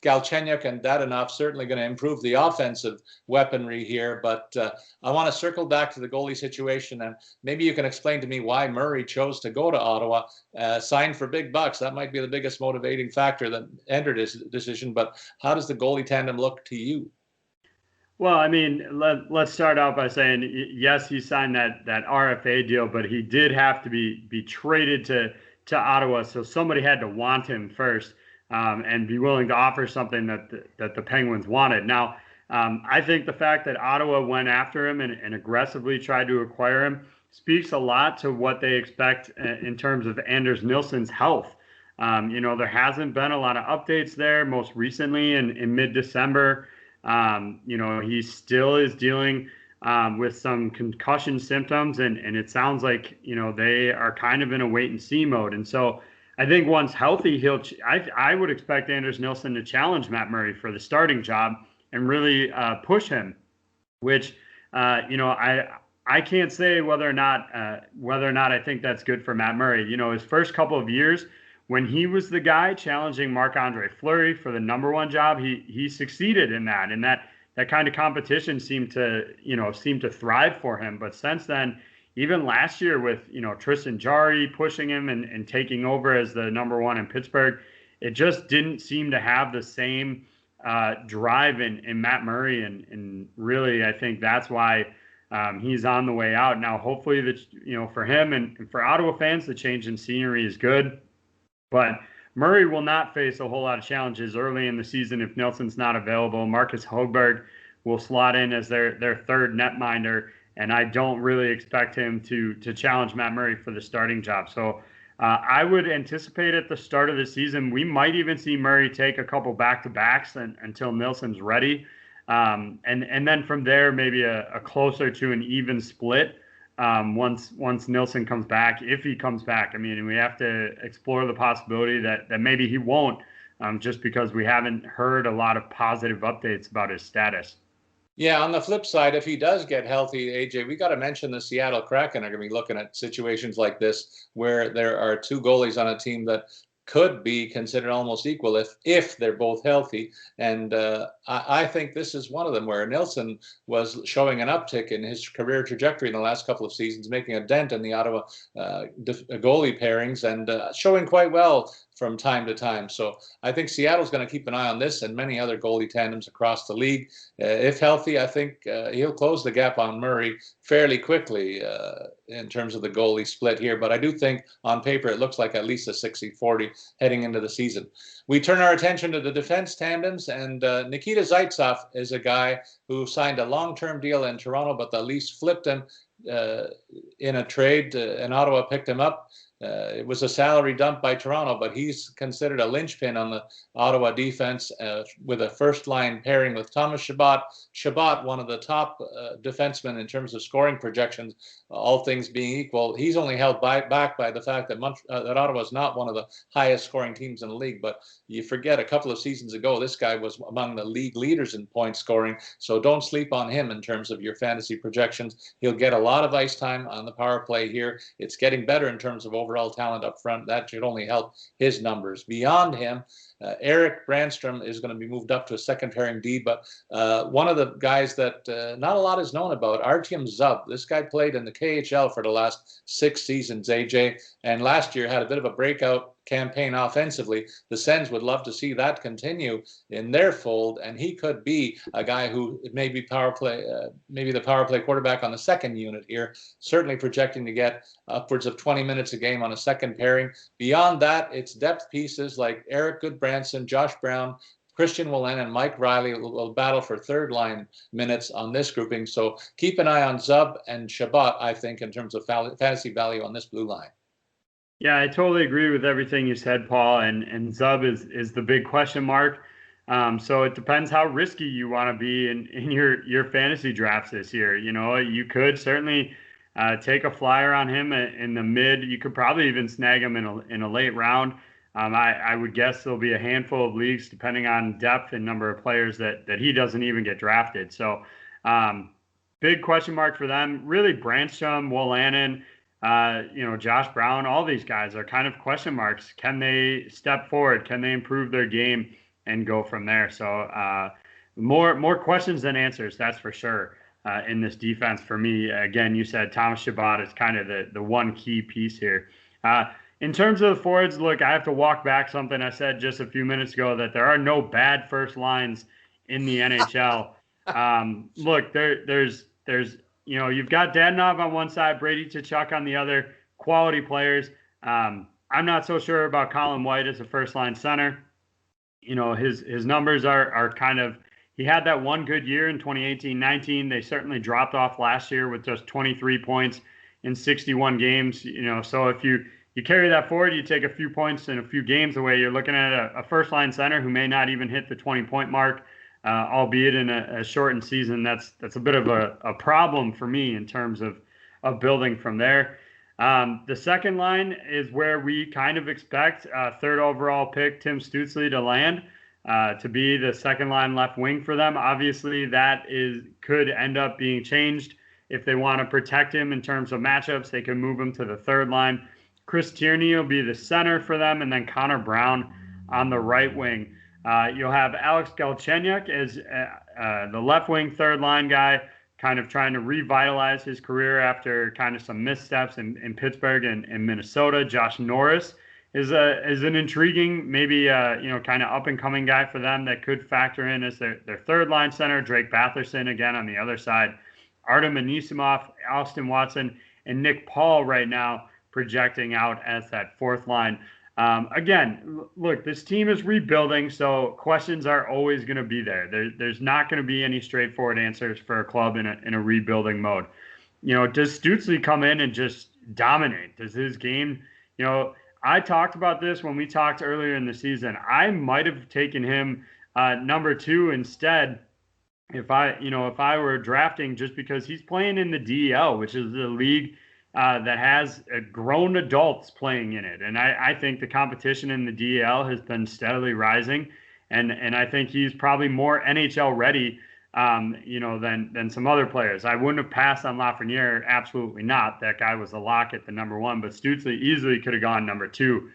Galchenyuk and Dadonov certainly going to improve the offensive weaponry here. But I want to circle back to the goalie situation, and maybe you can explain to me why Murray chose to go to Ottawa, signed for big bucks. That might be the biggest motivating factor that entered his decision. But how does the goalie tandem look to you? Well, I mean, let's start out by saying, yes, he signed that RFA deal, but he did have to be traded to Ottawa. So somebody had to want him first and be willing to offer something that the Penguins wanted. Now, I think the fact that Ottawa went after him and aggressively tried to acquire him speaks a lot to what they expect in terms of Anders Nilsson's health. There hasn't been a lot of updates there. Most recently in mid-December, he still is dealing with some concussion symptoms, and it sounds like, they are kind of in a wait and see mode. And so I think once healthy, I would expect Anders Nilsson to challenge Matt Murray for the starting job and really push him, which, I can't say whether or not I think that's good for Matt Murray. His first couple of years, when he was the guy challenging Marc-Andre Fleury for the number 1 job, he succeeded in that, and that kind of competition seemed to thrive for him. But since then, even last year with Tristan Jarry pushing him and taking over as the number 1 in Pittsburgh, it just didn't seem to have the same drive in Matt Murray. And really, I think that's why he's on the way out. Now, hopefully, for him and for Ottawa fans, the change in scenery is good. But Murray will not face a whole lot of challenges early in the season if Nilsson's not available. Marcus Högberg will slot in as their third netminder, and I don't really expect him to challenge Matt Murray for the starting job. So I would anticipate at the start of the season, we might even see Murray take a couple back-to-backs until Nilsson's ready. And then from there, maybe a closer to an even split once Nilsson comes back, if he comes back. I mean, we have to explore the possibility that maybe he won't, just because we haven't heard a lot of positive updates about his status. Yeah, on the flip side, if he does get healthy, AJ, we got to mention the Seattle Kraken are going to be looking at situations like this where there are two goalies on a team that could be considered almost equal if they're both healthy. And I think this is one of them where Nilsson was showing an uptick in his career trajectory in the last couple of seasons, making a dent in the Ottawa goalie pairings and showing quite well from time to time. So I think Seattle's going to keep an eye on this and many other goalie tandems across the league. If healthy, I think he'll close the gap on Murray fairly quickly in terms of the goalie split here. But I do think on paper it looks like at least a 60-40 heading into the season. We turn our attention to the defense tandems, and Nikita Zaitsev is a guy who signed a long-term deal in Toronto, but the Leafs flipped him in a trade, and Ottawa picked him up. It was a salary dump by Toronto, but he's considered a linchpin on the Ottawa defense with a first-line pairing with Thomas Chabot. Chabot, one of the top defensemen in terms of scoring projections, all things being equal. He's only held back by the fact that Ottawa is not one of the highest-scoring teams in the league. But you forget, a couple of seasons ago, this guy was among the league leaders in point scoring, so don't sleep on him in terms of your fantasy projections. He'll get a lot of ice time on the power play here. It's getting better in terms of overall talent up front. That should only help his numbers. Beyond him, Erik Brannstrom is going to be moved up to a second pairing D, but one of the guys that not a lot is known about, Artyom Zub. This guy played in the KHL for the last 6 seasons, AJ, and last year had a bit of a breakout campaign offensively. The Sens would love to see that continue in their fold, and he could be a guy who may be maybe the power play quarterback on the second unit here, certainly projecting to get upwards of 20 minutes a game on a second pairing. Beyond that, it's depth pieces like Eric Goodbranson, Josh Brown, Christian Wallin, and Mike Riley will battle for third-line minutes on this grouping. So keep an eye on Zub and Chabot, I think, in terms of fantasy value on this blue line. Yeah, I totally agree with everything you said, Paul. And Zub is the big question mark. So it depends how risky you want to be in your fantasy drafts this year. You know, you could certainly take a flyer on him in the mid. You could probably even snag him in a late round. I would guess there'll be a handful of leagues, depending on depth and number of players, that he doesn't even get drafted. So big question mark for them. Really, Brannstrom, Wolanin, Josh Brown, all these guys are kind of question marks. Can they step forward? Can they improve their game and go from there? So more questions than answers, that's for sure, in this defense for me. Again, you said Thomas Chabot is kind of the one key piece here. In terms of the forwards, look, I have to walk back something I said just a few minutes ago, that there are no bad first lines in the NHL. Look, there's you've got Dadonov on one side, Brady Tkachuk on the other, quality players. I'm not so sure about Colin White as a first-line center. You know, his numbers are kind of, he had that one good year in 2018-19. They certainly dropped off last year with just 23 points in 61 games. You know, so if you carry that forward, you take a few points and a few games away, you're looking at a first-line center who may not even hit the 20-point mark. Albeit in a shortened season. That's a bit of a problem for me in terms of building from there. The second line is where we kind of expect third overall pick Tim Stuetzle to land, to be the second line left wing for them. Obviously, that could end up being changed if they want to protect him in terms of matchups. They can move him to the third line. Chris Tierney will be the center for them, and then Connor Brown on the right wing. You'll have Alex Galchenyuk as the left wing third line guy, kind of trying to revitalize his career after kind of some missteps in Pittsburgh and Minnesota. Josh Norris is an intriguing, maybe kind of up and coming guy for them that could factor in as their third line center. Drake Batherson again on the other side, Artem Anisimov, Austin Watson, and Nick Paul right now projecting out as that fourth line. Again, look, this team is rebuilding, so questions are always going to be there. There's not going to be any straightforward answers for a club in a rebuilding mode. Does Stuetzle come in and just dominate? Does his game, I talked about this when we talked earlier in the season. I might have taken him number 2 instead if I were drafting, just because he's playing in the DEL, which is the league that has grown adults playing in it. And I think the competition in the DEL has been steadily rising. And I think he's probably more NHL ready, than some other players. I wouldn't have passed on Lafreniere. Absolutely not. That guy was a lock at the number 1, but Stuetzle easily could have gone number 2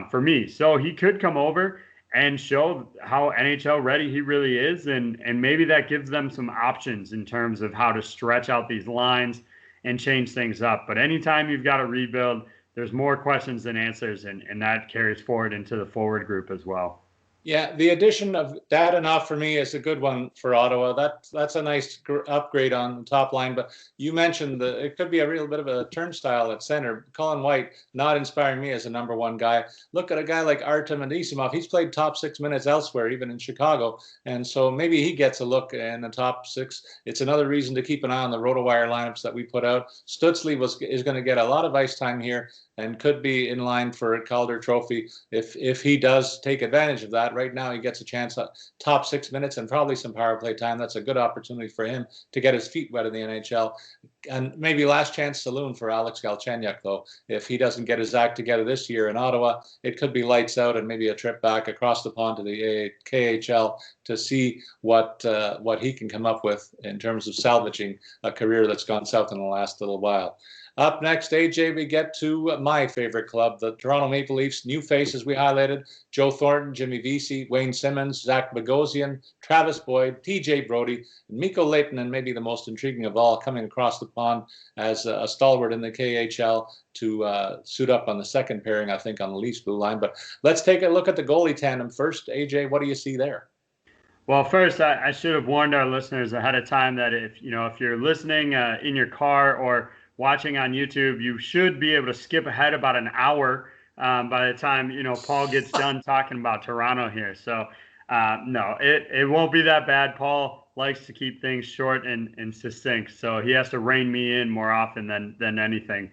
for me. So he could come over and show how NHL ready he really is. And maybe that gives them some options in terms of how to stretch out these lines and change things up. But anytime you've got to rebuild, there's more questions than answers, and that carries forward into the forward group as well. Yeah, the addition of Dadonov for me is a good one for Ottawa. That's a nice upgrade on the top line. But you mentioned it could be a real bit of a turnstile at center. Colin White not inspiring me as a number 1 guy. Look at a guy like Artem Anisimov. He's played top 6 minutes elsewhere, even in Chicago, and so maybe he gets a look in the top 6. It's another reason to keep an eye on the RotoWire lineups that we put out. Stuetzle is going to get a lot of ice time here and could be in line for a Calder Trophy if he does take advantage of that. Right now, he gets a chance at top 6 minutes and probably some power play time. That's a good opportunity for him to get his feet wet in the NHL. And maybe last chance saloon for Alex Galchenyuk, though. If he doesn't get his act together this year in Ottawa, it could be lights out and maybe a trip back across the pond to the KHL to see what he can come up with in terms of salvaging a career that's gone south in the last little while. Up next, AJ, we get to my favorite club, the Toronto Maple Leafs. New faces we highlighted: Joe Thornton, Jimmy Vesey, Wayne Simmons, Zach Bogosian, Travis Boyd, TJ Brody, and Mikko Leitnin, maybe the most intriguing of all, coming across the pond as a stalwart in the KHL to suit up on the second pairing, I think, on the Leafs blue line. But let's take a look at the goalie tandem first. AJ, what do you see there? Well, first, I should have warned our listeners ahead of time that if you're listening in your car or watching on YouTube, you should be able to skip ahead about an hour by the time Paul gets done talking about Toronto here. So no, it won't be that bad. Paul likes to keep things short and succinct, so he has to rein me in more often than anything.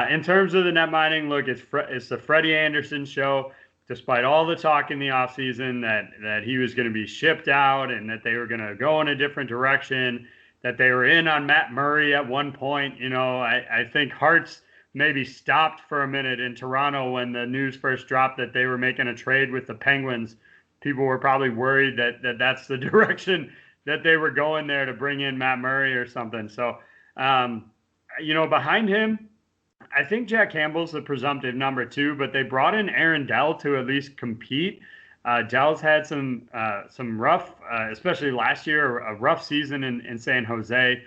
In terms of the net mining, look, it's the Freddy Anderson show. Despite all the talk in the offseason that he was going to be shipped out and that they were going to go in a different direction, that they were in on Matt Murray at one point. I think hearts maybe stopped for a minute in Toronto when the news first dropped that they were making a trade with the Penguins. People were probably worried that that's the direction that they were going there, to bring in Matt Murray or something. So, behind him, I think Jack Campbell's the presumptive number 2, but they brought in Aaron Dell to at least compete. Dell's had some rough, especially last year, a rough season in San Jose.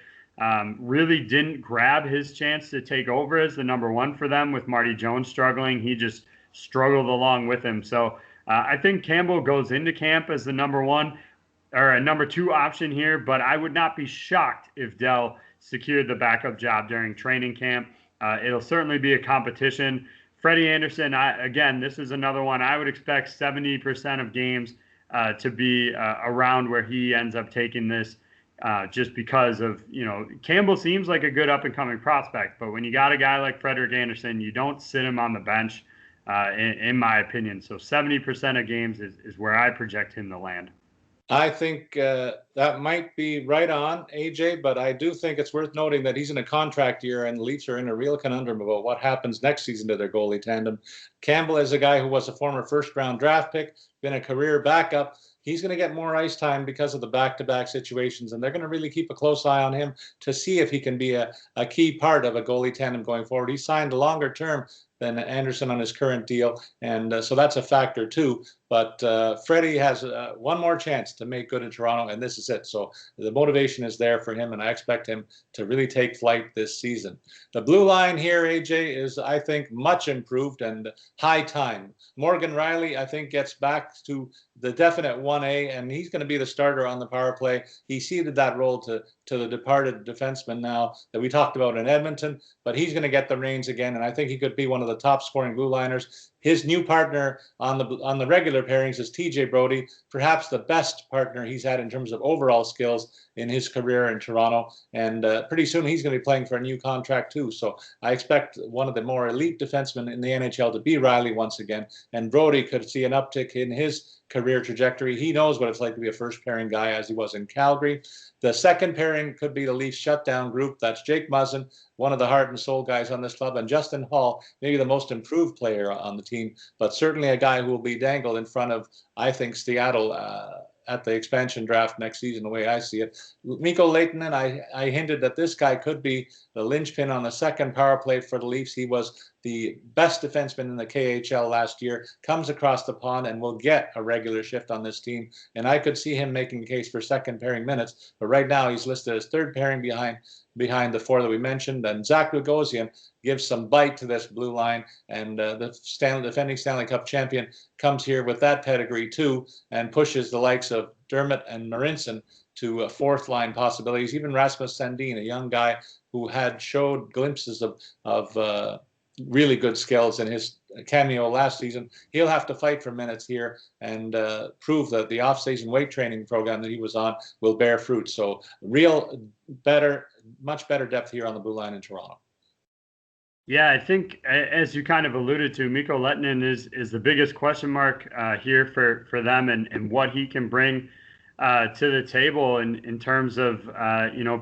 Really didn't grab his chance to take over as the number 1 for them with Marty Jones struggling. He just struggled along with him. So I think Campbell goes into camp as the number 1 or a number 2 option here, but I would not be shocked if Dell secured the backup job during training camp. It'll certainly be a competition. Freddy Anderson, again, this is another one. I would expect 70% of games to be around where he ends up taking this, just because of, Campbell seems like a good up-and-coming prospect, but when you got a guy like Frederick Anderson, you don't sit him on the bench, in my opinion. So 70% of games is where I project him to land. I think that might be right on, AJ, but I do think it's worth noting that he's in a contract year and the Leafs are in a real conundrum about what happens next season to their goalie tandem. Campbell is a guy who was a former first-round draft pick, been a career backup. He's going to get more ice time because of the back-to-back situations, and they're going to really keep a close eye on him to see if he can be a key part of a goalie tandem going forward. He signed a longer term than Anderson on his current deal, and so that's a factor too. But Freddy has one more chance to make good in Toronto, and this is it. So the motivation is there for him, and I expect him to really take flight this season. The blue line here, AJ, is, I think, much improved and high time. Morgan Riley, I think, gets back to the definite 1A, and he's going to be the starter on the power play. He ceded that role to the departed defenseman now that we talked about in Edmonton, but he's going to get the reins again, and I think he could be one of the top scoring blue liners. His new partner on the regular pairings is TJ Brodie, perhaps the best partner he's had in terms of overall skills in his career in Toronto. And pretty soon he's going to be playing for a new contract too. So I expect one of the more elite defensemen in the NHL to be Riley once again. And Brodie could see an uptick in his career trajectory. He knows what it's like to be a first pairing guy as he was in Calgary. The second pairing could be the Leafs shutdown group. That's Jake Muzzin, one of the heart and soul guys on this club, and Justin Hall, maybe the most improved player on the team, but certainly a guy who will be dangled in front of, I think, Seattle at the expansion draft next season, the way I see it. Mikko Leitnin, I hinted that this guy could be the linchpin on the second power play for the Leafs. He was the best defenseman in the KHL last year, comes across the pond and will get a regular shift on this team. And I could see him making a case for second pairing minutes. But right now he's listed as third pairing behind the four that we mentioned. And Zach Bogosian gives some bite to this blue line. And the defending Stanley Cup champion comes here with that pedigree too and pushes the likes of Dermott and Marinson to fourth line possibilities. Even Rasmus Sandin, a young guy who had showed glimpses of really good skills in his cameo last season. He'll have to fight for minutes here and prove that the off-season weight training program that he was on will bear fruit. So much better depth here on the blue line in Toronto. Yeah, I think, as you kind of alluded to, Mikko Leitnin is the biggest question mark here for them and what he can bring to the table in terms of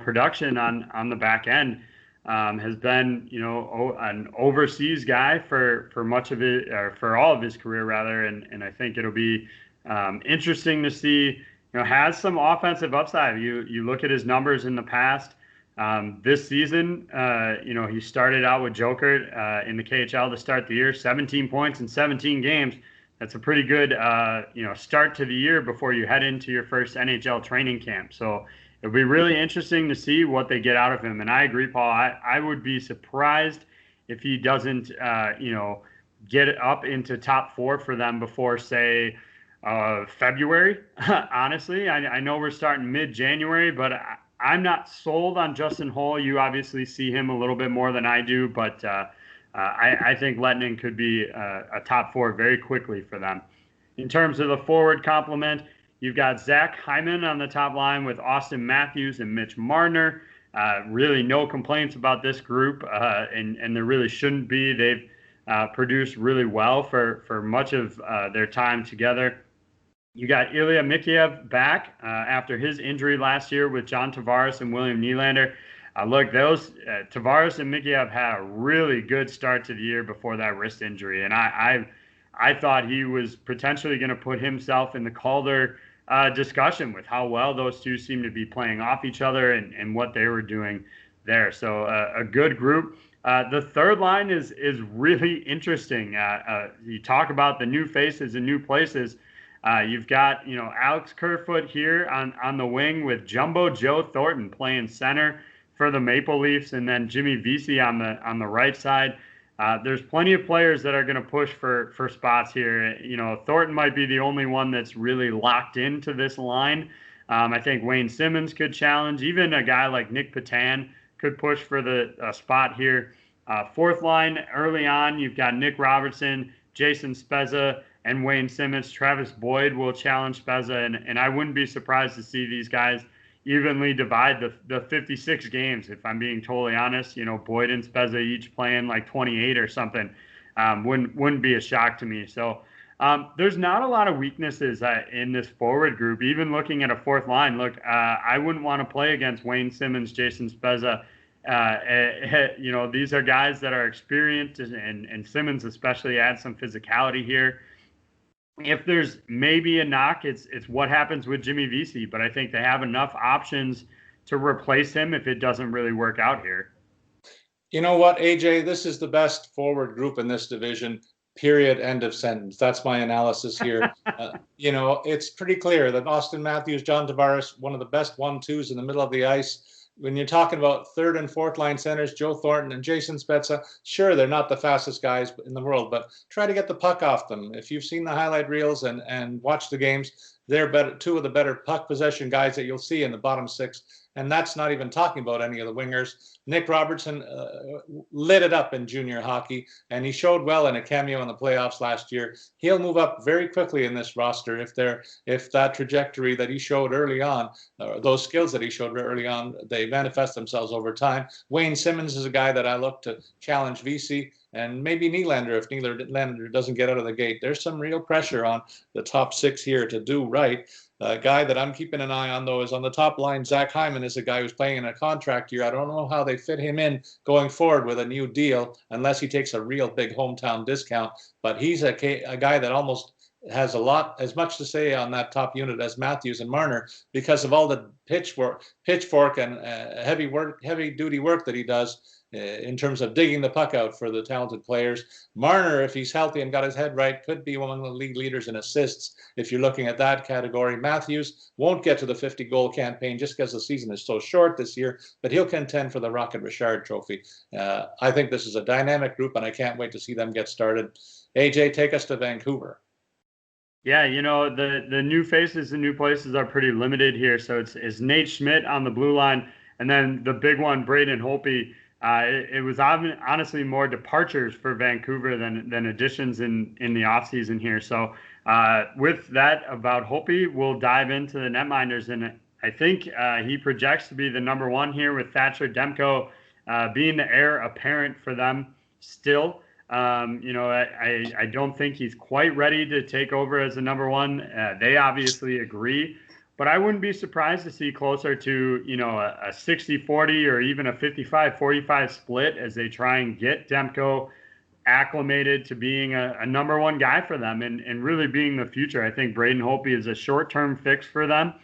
production on the back end. Has been an overseas guy for much of it, or for all of his career rather, and I think it'll be interesting to see. Has some offensive upside. You look at his numbers in the past. This season, he started out with Joker in the KHL to start the year, 17 points in 17 games. That's a pretty good start to the year before you head into your first NHL training camp. So it'll be really interesting to see what they get out of him. And I agree, Paul. I would be surprised if he doesn't, get up into top four for them before, say, February. Honestly, I know we're starting mid-January, but I'm not sold on Justin Hall. You obviously see him a little bit more than I do, but I think Leitnin could be a top four very quickly for them. In terms of the forward complement, you've got Zach Hyman on the top line with Austin Matthews and Mitch Marner. Really no complaints about this group, and there really shouldn't be. They've produced really well for much of their time together. You got Ilya Mikheyev back after his injury last year with John Tavares and William Nylander. Look, those Tavares and Mikheyev had a really good start to the year before that wrist injury, and I thought he was potentially going to put himself in the Calder discussion with how well those two seem to be playing off each other and what they were doing there. So a good group. The third line is really interesting. You talk about the new faces and new places. You've got Alex Kerfoot here on the wing with Jumbo Joe Thornton playing center for the Maple Leafs, and then Jimmy Vesey on the right side. There's plenty of players that are going to push for spots here. Thornton might be the only one that's really locked into this line. I think Wayne Simmons could challenge. Even a guy like Nick Patan could push for the spot here. Fourth line, early on, you've got Nick Robertson, Jason Spezza, and Wayne Simmons. Travis Boyd will challenge Spezza, and I wouldn't be surprised to see these guys evenly divide the 56 games, if I'm being totally honest. Boyd and Spezza each playing like 28 or something. Wouldn't be a shock to me. So there's not a lot of weaknesses in this forward group. Even looking at a fourth line, look, I wouldn't want to play against Wayne Simmons, Jason Spezza. These are guys that are experienced, and Simmons especially adds some physicality here. If there's maybe a knock, it's what happens with Jimmy Vesey, but I think they have enough options to replace him if it doesn't really work out here. You know what, AJ? This is the best forward group in this division. Period. End of sentence. That's my analysis here. It's pretty clear that Austin Matthews, John Tavares, one of the best 1-2s in the middle of the ice. When you're talking about third and fourth line centers, Joe Thornton and Jason Spezza, sure, they're not the fastest guys in the world, but try to get the puck off them. If you've seen the highlight reels and watched the games, they're two of the better puck possession guys that you'll see in the bottom six. And that's not even talking about any of the wingers. Nick Robertson lit it up in junior hockey, and he showed well in a cameo in the playoffs last year. He'll move up very quickly in this roster if that trajectory that he showed early on, those skills that he showed early on, they manifest themselves over time. Wayne Simmons is a guy that I look to challenge VC, and maybe Nylander if Nylander doesn't get out of the gate. There's some real pressure on the top six here to do right. A guy that I'm keeping an eye on, though, is on the top line. Zach Hyman is a guy who's playing in a contract year. I don't know how they fit him in going forward with a new deal unless he takes a real big hometown discount. But he's a guy that almost has as much to say on that top unit as Matthews and Marner because of all the pitchfork and heavy duty work that he does in terms of digging the puck out for the talented players. Marner, if he's healthy and got his head right, could be one of the league leaders in assists if you're looking at that category. Matthews won't get to the 50-goal campaign just because the season is so short this year, but he'll contend for the Rocket Richard Trophy. I think this is a dynamic group, and I can't wait to see them get started. AJ, take us to Vancouver. Yeah, the new faces and new places are pretty limited here. So it's Nate Schmidt on the blue line, and then the big one, Braden Holtby. It was honestly more departures for Vancouver than additions in the offseason here. So with that about Holtby, we'll dive into the netminders. And I think he projects to be the number one here with Thatcher Denko being the heir apparent for them still. I don't think he's quite ready to take over as the number one. They obviously agree. But I wouldn't be surprised to see closer to, a 60-40 or even a 55-45 split as they try and get Demko acclimated to being a number one guy for them and really being the future. I think Braden Holtby is a short-term fix for them,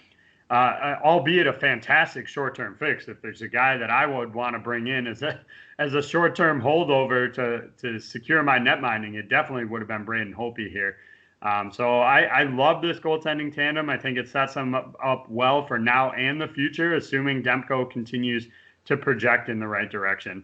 albeit a fantastic short-term fix. If there's a guy that I would want to bring in as a short-term holdover to secure my net minding, it definitely would have been Braden Holtby here. So I love this goaltending tandem. I think it sets them up well for now and the future, assuming Demko continues to project in the right direction.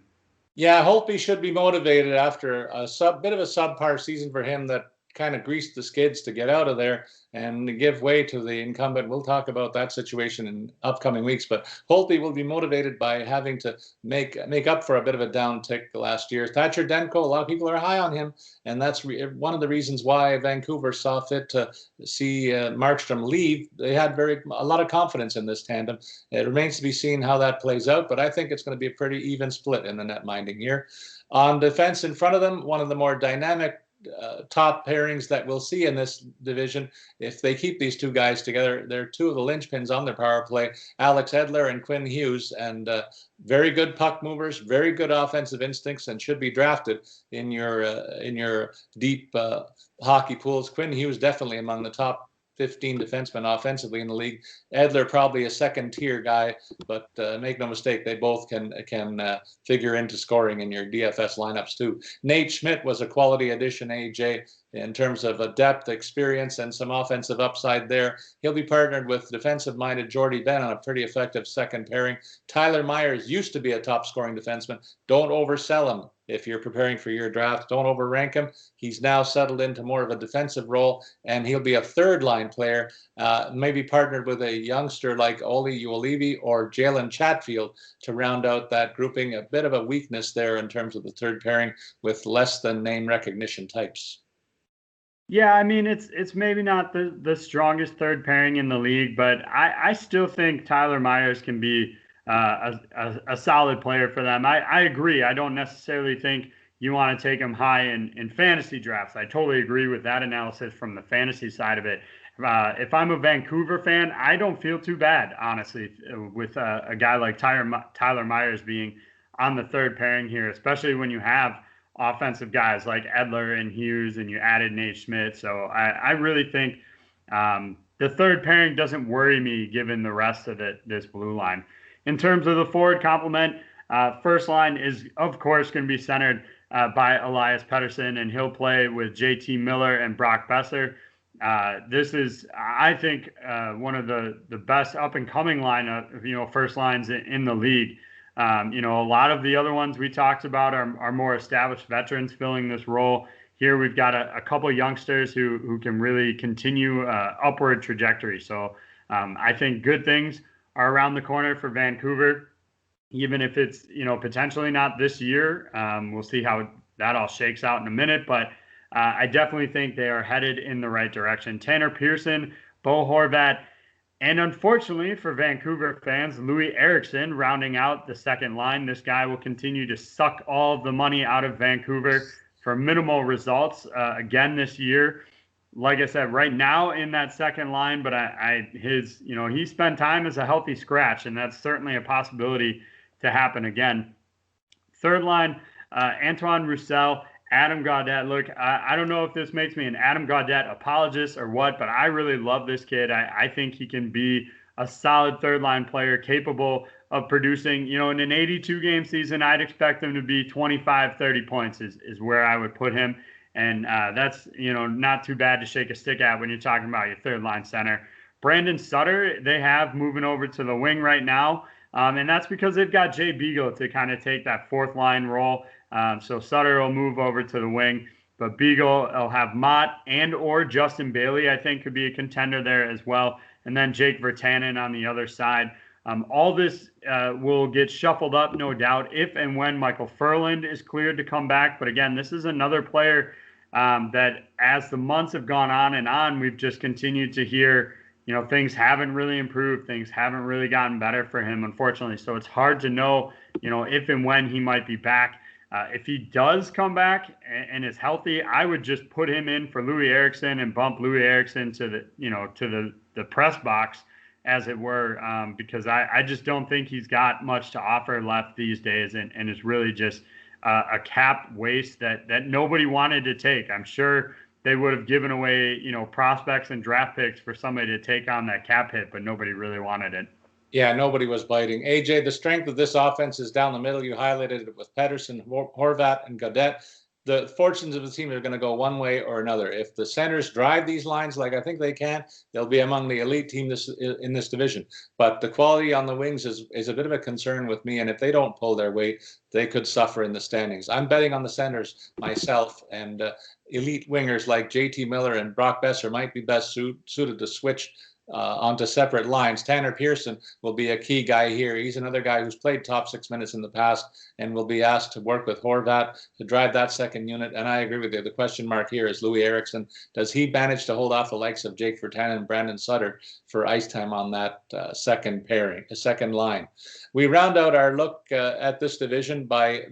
Yeah, Holtby should be motivated after a bit of a subpar season for him that kind of greased the skids to get out of there and give way to the incumbent. We'll talk about that situation in upcoming weeks, but Holtby will be motivated by having to make up for a bit of a downtick last year. Thatcher Denko, a lot of people are high on him, and that's one of the reasons why Vancouver saw fit to see Markstrom leave. They had a lot of confidence in this tandem. It remains to be seen how that plays out, but I think it's going to be a pretty even split in the net minding here. On defense in front of them, one of the more dynamic top pairings that we'll see in this division. If they keep these two guys together, they're two of the linchpins on their power play, Alex Edler and Quinn Hughes, and very good puck movers, very good offensive instincts, and should be drafted in your deep hockey pools. Quinn Hughes definitely among the top 15 defensemen offensively in the league. Edler probably a second-tier guy, but make no mistake, they both can figure into scoring in your DFS lineups too. Nate Schmidt was a quality addition, AJ, in terms of a depth, experience, and some offensive upside there. He'll be partnered with defensive-minded Jordy Ben on a pretty effective second pairing. Tyler Myers used to be a top-scoring defenseman. Don't oversell him. If you're preparing for your draft, don't overrank him. He's now settled into more of a defensive role, and he'll be a third-line player, maybe partnered with a youngster like Olli Juolevi or Jalen Chatfield to round out that grouping. A bit of a weakness there in terms of the third pairing with less than name recognition types. Yeah, I mean, it's maybe not the strongest third pairing in the league, but I still think Tyler Myers can be a solid player for them. I agree. I don't necessarily think you want to take him high in fantasy drafts. I totally agree with that analysis from the fantasy side of it. If I'm a Vancouver fan, I don't feel too bad, honestly, with a guy like Tyler Myers being on the third pairing here, especially when you have offensive guys like Edler and Hughes and you added Nate Schmidt. So I really think the third pairing doesn't worry me given the rest of this blue line. In terms of the forward complement, First line is, of course, going to be centered by Elias Patterson, and he'll play with JT Miller and Brock Besser. This is, I think, one of the best up-and-coming lineup, first lines in the league. A lot of the other ones we talked about are more established veterans filling this role. Here we've got a couple of youngsters who can really continue upward trajectory. So I think good things are around the corner for Vancouver, even if it's, potentially not this year. We'll see how that all shakes out in a minute, but I definitely think they are headed in the right direction. Tanner Pearson, Bo Horvat, and unfortunately for Vancouver fans, Loui Eriksson rounding out the second line. This guy will continue to suck all of the money out of Vancouver for minimal results again this year. Like I said, right now in that second line, but he spent time as a healthy scratch, and that's certainly a possibility to happen again. Third line, Antoine Roussel, Adam Gaudette. Look, I don't know if this makes me an Adam Gaudette apologist or what, but I really love this kid. I think he can be a solid third line player capable of producing, in an 82-game season. I'd expect him to be 25, 30 points is where I would put him. And that's, not too bad to shake a stick at when you're talking about your third line center. Brandon Sutter, they have moving over to the wing right now. And that's because they've got Jay Beagle to kind of take that fourth line role. So Sutter will move over to the wing, but Beagle will have Mott and or Justin Bailey, I think, could be a contender there as well. And then Jake Virtanen on the other side. All this will get shuffled up, no doubt, if and when Michael Furland is cleared to come back. But again, this is another player that as the months have gone on and on, we've just continued to hear, things haven't really improved. Things haven't really gotten better for him, unfortunately. So it's hard to know, if and when he might be back. If he does come back and is healthy, I would just put him in for Loui Eriksson and bump Loui Eriksson to the press box, as it were, because I just don't think he's got much to offer left these days, and is really just a cap waste that nobody wanted to take. I'm sure they would have given away, prospects and draft picks for somebody to take on that cap hit, but nobody really wanted it. Yeah, nobody was biting. AJ, the strength of this offense is down the middle. You highlighted it with Pedersen, Horvat, and Gaudette. The fortunes of the team are going to go one way or another. If the centers drive these lines like I think they can, they'll be among the elite team in this division. But the quality on the wings is a bit of a concern with me, and if they don't pull their weight, they could suffer in the standings. I'm betting on the centers myself, and elite wingers like JT Miller and Brock Besser might be best suited to switch onto separate lines. Tanner Pearson will be a key guy here. He's another guy who's played top 6 minutes in the past and will be asked to work with Horvat to drive that second unit. And I agree with you. The question mark here is Loui Eriksson. Does he manage to hold off the likes of Jake Virtanen and Brandon Sutter for ice time on that second line? We round out our look at this division by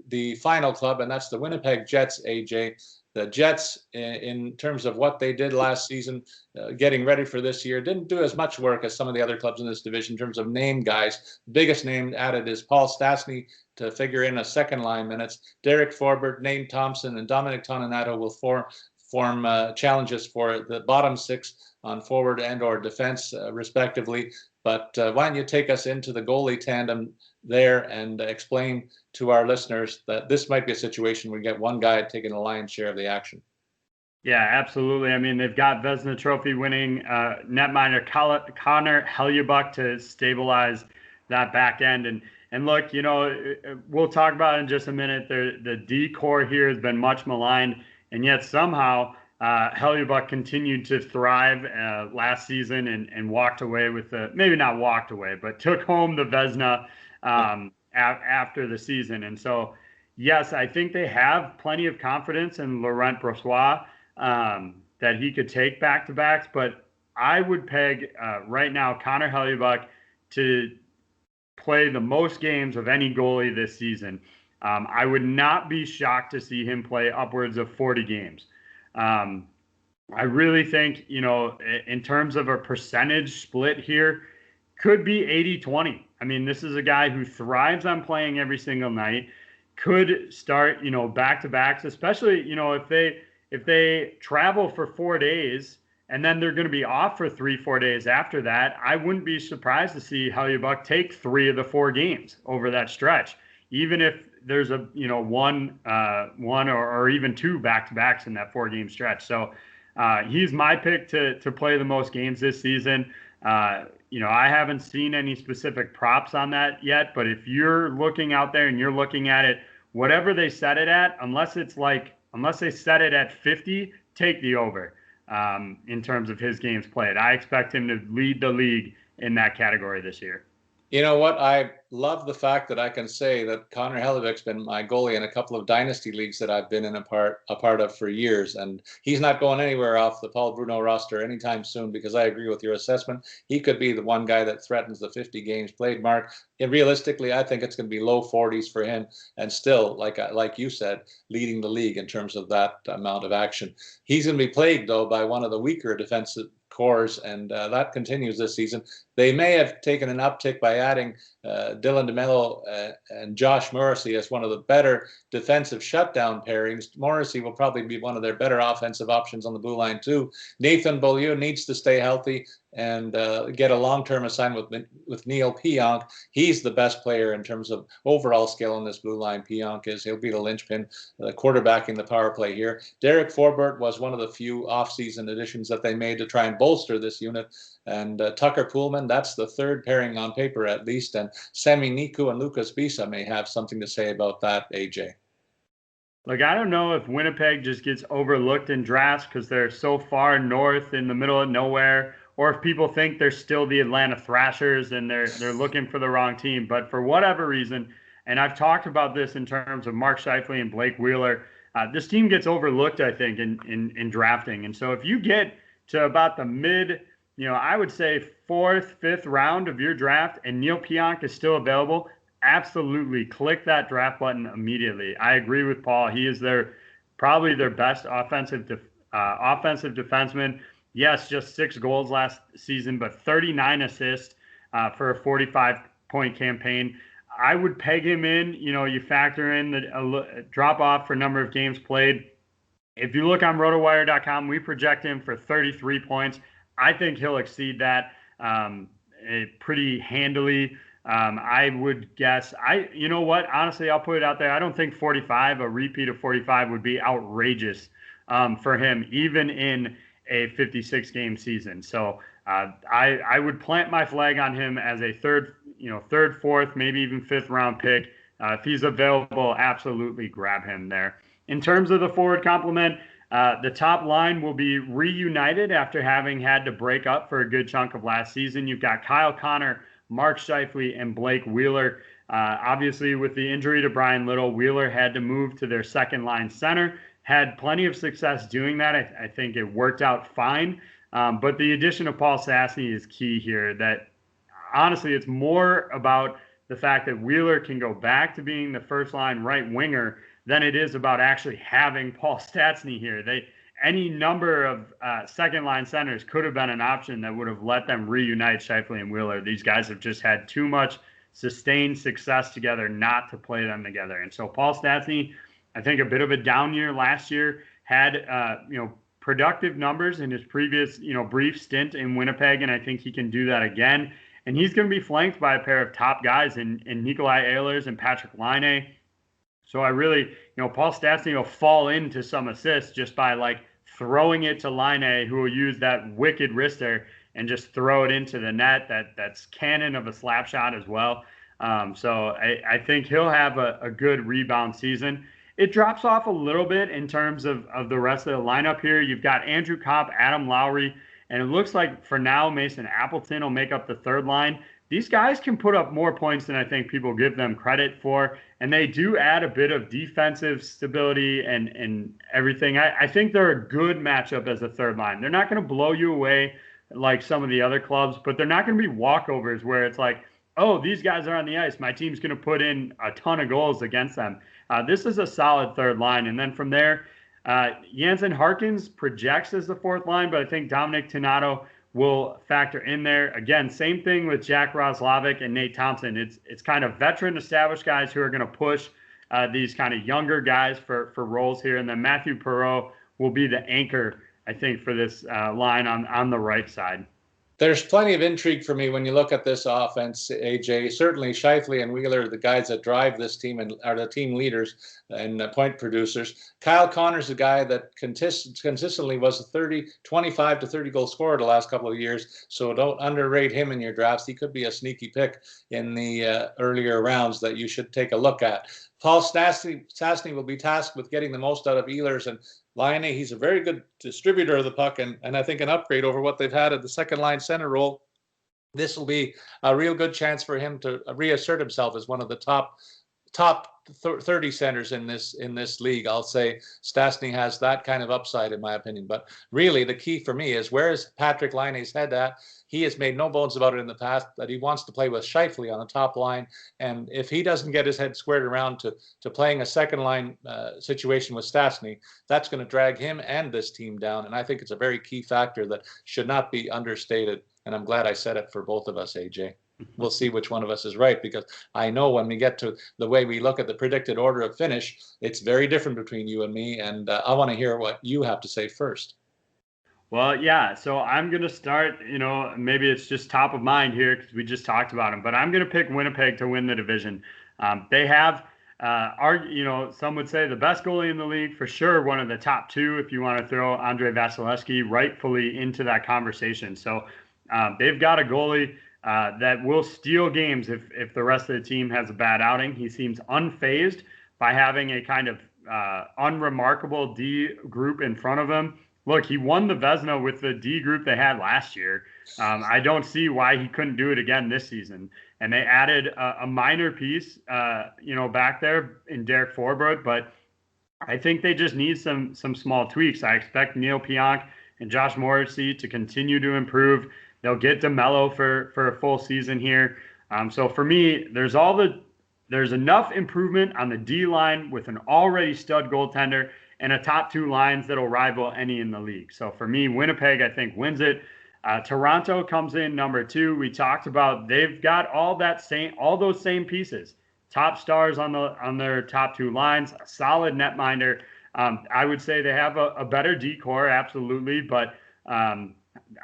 the final club, and that's the Winnipeg Jets, AJ. The Jets, in terms of what they did last season, getting ready for this year, didn't do as much work as some of the other clubs in this division in terms of name guys. The biggest name added is Paul Stastny to figure in a second line minutes. Derek Forbert, Nate Thompson, and Dominic Toninato will form challenges for the bottom six on forward and or defense, respectively. But why don't you take us into the goalie tandem there and explain to our listeners that this might be a situation where we get one guy taking a lion's share of the action. Yeah, absolutely. I mean, they've got Vezina Trophy winning netminder Connor Hellebuyck to stabilize that back end. And look, we'll talk about it in just a minute. The D core here has been much maligned, and yet somehow Hellebuyck continued to thrive last season and walked away with maybe not walked away, but took home the Vezina after the season. And so, yes, I think they have plenty of confidence in Laurent Brossoit that he could take back-to-backs, but I would peg right now Connor Hellebuyck to play the most games of any goalie this season. I would not be shocked to see him play upwards of 40 games. I really think, in terms of a percentage split here, could be 80-20. I mean, this is a guy who thrives on playing every single night, could start, back-to-backs, especially, if they travel for 4 days and then they're going to be off for 3-4 days after that. I wouldn't be surprised to see Hellebuyck take 3 of the 4 games over that stretch. even if there's a one or even two back-to-backs in that 4-game stretch. So he's my pick to play the most games this season. I haven't seen any specific props on that yet, but if you're looking out there and you're looking at it, whatever they set it at, unless they set it at 50, take the over in terms of his games played. I expect him to lead the league in that category this year. You know what? I love the fact that I can say that Connor Hellebuyck's been my goalie in a couple of dynasty leagues that I've been in a part of for years, and he's not going anywhere off the Paul Bruno roster anytime soon, because I agree with your assessment. He could be the one guy that threatens the 50 games played mark. And realistically, I think it's going to be low 40s for him, and still, like you said, leading the league in terms of that amount of action. He's going to be plagued, though, by one of the weaker defensive cores, and that continues this season. They may have taken an uptick by adding Dylan DeMello and Josh Morrissey as one of the better defensive shutdown pairings. Morrissey will probably be one of their better offensive options on the blue line too. Nathan Beaulieu needs to stay healthy and get a long-term assignment with Neil Pionk. He's the best player in terms of overall skill on this blue line. Pionk he'll be the linchpin, quarterbacking the power play here. Derek Forbort was one of the few off-season additions that they made to try and bolster this unit. And Tucker Poolman, that's the third pairing on paper at least. And Sami Niku and Lucas Bisa may have something to say about that, AJ. Look, I don't know if Winnipeg just gets overlooked in drafts because they're so far north in the middle of nowhere, or if people think they're still the Atlanta Thrashers and they're looking for the wrong team. But for whatever reason, and I've talked about this in terms of Mark Scheifele and Blake Wheeler, this team gets overlooked, I think, in drafting. And so if you get to about the mid, I would say 4th, 5th round of your draft and Neil Pionk is still available, absolutely click that draft button immediately. I agree with Paul. He is probably their best offensive defenseman. Yes, just 6 goals last season, but 39 assists for a 45-point campaign. I would peg him in. You factor in the drop off for number of games played. If you look on RotoWire.com, we project him for 33 points. I think he'll exceed that pretty handily. I would guess. You know what? Honestly, I'll put it out there. I don't think 45, a repeat of 45, would be outrageous for him, even in a 56-game season. So I would plant my flag on him as a third, 4th, maybe even 5th round pick. If he's available, absolutely grab him there. In terms of the forward complement, the top line will be reunited after having had to break up for a good chunk of last season. You've got Kyle Connor, Mark Scheifele, and Blake Wheeler. Obviously, with the injury to Brian Little, Wheeler had to move to their second-line center. Had plenty of success doing that. I think it worked out fine. But the addition of Paul Stastny is key here. That honestly, it's more about the fact that Wheeler can go back to being the first-line right winger than it is about actually having Paul Stastny here. Any number of second-line centers could have been an option that would have let them reunite Scheifele and Wheeler. These guys have just had too much sustained success together not to play them together. And so Paul Stastny, I think a bit of a down year last year, had productive numbers in his previous brief stint in Winnipeg, and I think he can do that again. And he's going to be flanked by a pair of top guys in Nikolai Ehlers and Patrick Laine. So I really, Paul Stastny will fall into some assists just by throwing it to Laine, who will use that wicked wrister and just throw it into the net. That's cannon of a slap shot as well. So I think he'll have a good rebound season. It drops off a little bit in terms of the rest of the lineup here. You've got Andrew Kopp, Adam Lowry, and it looks like for now Mason Appleton will make up the third line. These guys can put up more points than I think people give them credit for, and they do add a bit of defensive stability and everything. I think they're a good matchup as a third line. They're not going to blow you away like some of the other clubs, but they're not going to be walkovers where it's like, oh, these guys are on the ice, my team's going to put in a ton of goals against them. This is a solid third line. And then from there, Jansen Harkins projects as the fourth line, but I think Dominic Tonnato will factor in there. Again, same thing with Jack Roslovic and Nate Thompson. It's kind of veteran established guys who are going to push these kind of younger guys for roles here. And then Matthew Perreault will be the anchor, I think, for this line on the right side. There's plenty of intrigue for me when you look at this offense, AJ. Certainly, Scheifele and Wheeler are the guys that drive this team and are the team leaders and point producers. Kyle Connor's a guy that consistently was a 25 to 30 goal scorer the last couple of years, so don't underrate him in your drafts. He could be a sneaky pick in the earlier rounds that you should take a look at. Paul Stastny will be tasked with getting the most out of Ehlers and Laine. He's a very good distributor of the puck, and I think an upgrade over what they've had at the second line center role. This will be a real good chance for him to reassert himself as one of the top 30 centers in this league. I'll say Stastny has that kind of upside, in my opinion. But really, the key for me is, where is Patrick Laine's head at? He has made no bones about it in the past that he wants to play with Scheifele on the top line. And if he doesn't get his head squared around to playing a second line situation with Stastny, that's going to drag him and this team down. And I think it's a very key factor that should not be understated. And I'm glad I said it for both of us, AJ. We'll see which one of us is right, because I know when we get to the way we look at the predicted order of finish, it's very different between you and me. And I want to hear what you have to say first. Well, yeah, so I'm going to start, maybe it's just top of mind here because we just talked about them, but I'm going to pick Winnipeg to win the division. They have, some would say the best goalie in the league, for sure, one of the top two, if you want to throw Andrei Vasilevsky rightfully into that conversation. So they've got a goalie that will steal games if the rest of the team has a bad outing. He seems unfazed by having a kind of unremarkable D group in front of him. Look, he won the Vezina with the D group they had last year. I don't see why he couldn't do it again this season. And they added a minor piece, back there in Derek Forbort, but I think they just need some small tweaks. I expect Neil Pionk and Josh Morrissey to continue to improve. They'll get DeMello for a full season here. So for me, there's enough improvement on the D line with an already stud goaltender and a top two lines that'll rival any in the league. So for me, Winnipeg, I think, wins it. Toronto comes in number 2. We talked about they've got all those same pieces. Top stars on their top two lines, a solid netminder. I would say they have a better D core, absolutely, but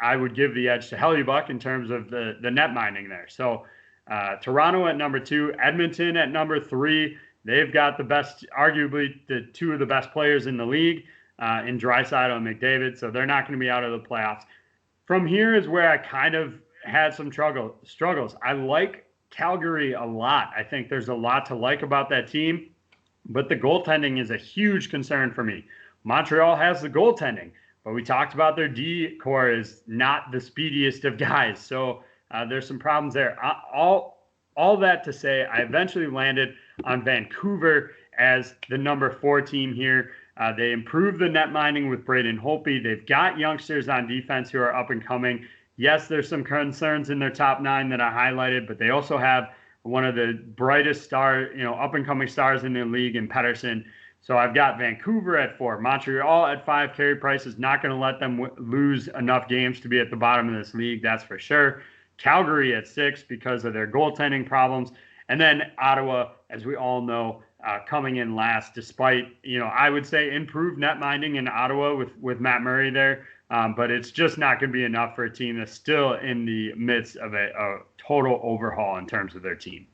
I would give the edge to Hellebuyck in terms of the netminding there. So Toronto at number 2, Edmonton at number 3. They've got the best, arguably the two of the best players in the league in Draisaitl and McDavid, so they're not going to be out of the playoffs. From here is where I kind of had some struggles. I like Calgary a lot. I think there's a lot to like about that team, but the goaltending is a huge concern for me. Montreal has the goaltending, but we talked about their D core is not the speediest of guys, so there's some problems there. All that to say, I eventually landed on Vancouver as the number 4 team here. They improved the net minding with Braden Holtby. They've got youngsters on defense who are up and coming. Yes, there's some concerns in their top 9 that I highlighted, but they also have one of the brightest up and coming stars in the league in Patterson. So I've got Vancouver at 4, Montreal at 5. Carey Price is not going to let them lose enough games to be at the bottom of this league, that's for sure. Calgary at 6 because of their goaltending problems. And then Ottawa, as we all know, coming in last, despite, I would say improved netminding in Ottawa with Matt Murray there. But it's just not going to be enough for a team that's still in the midst of a total overhaul in terms of their team.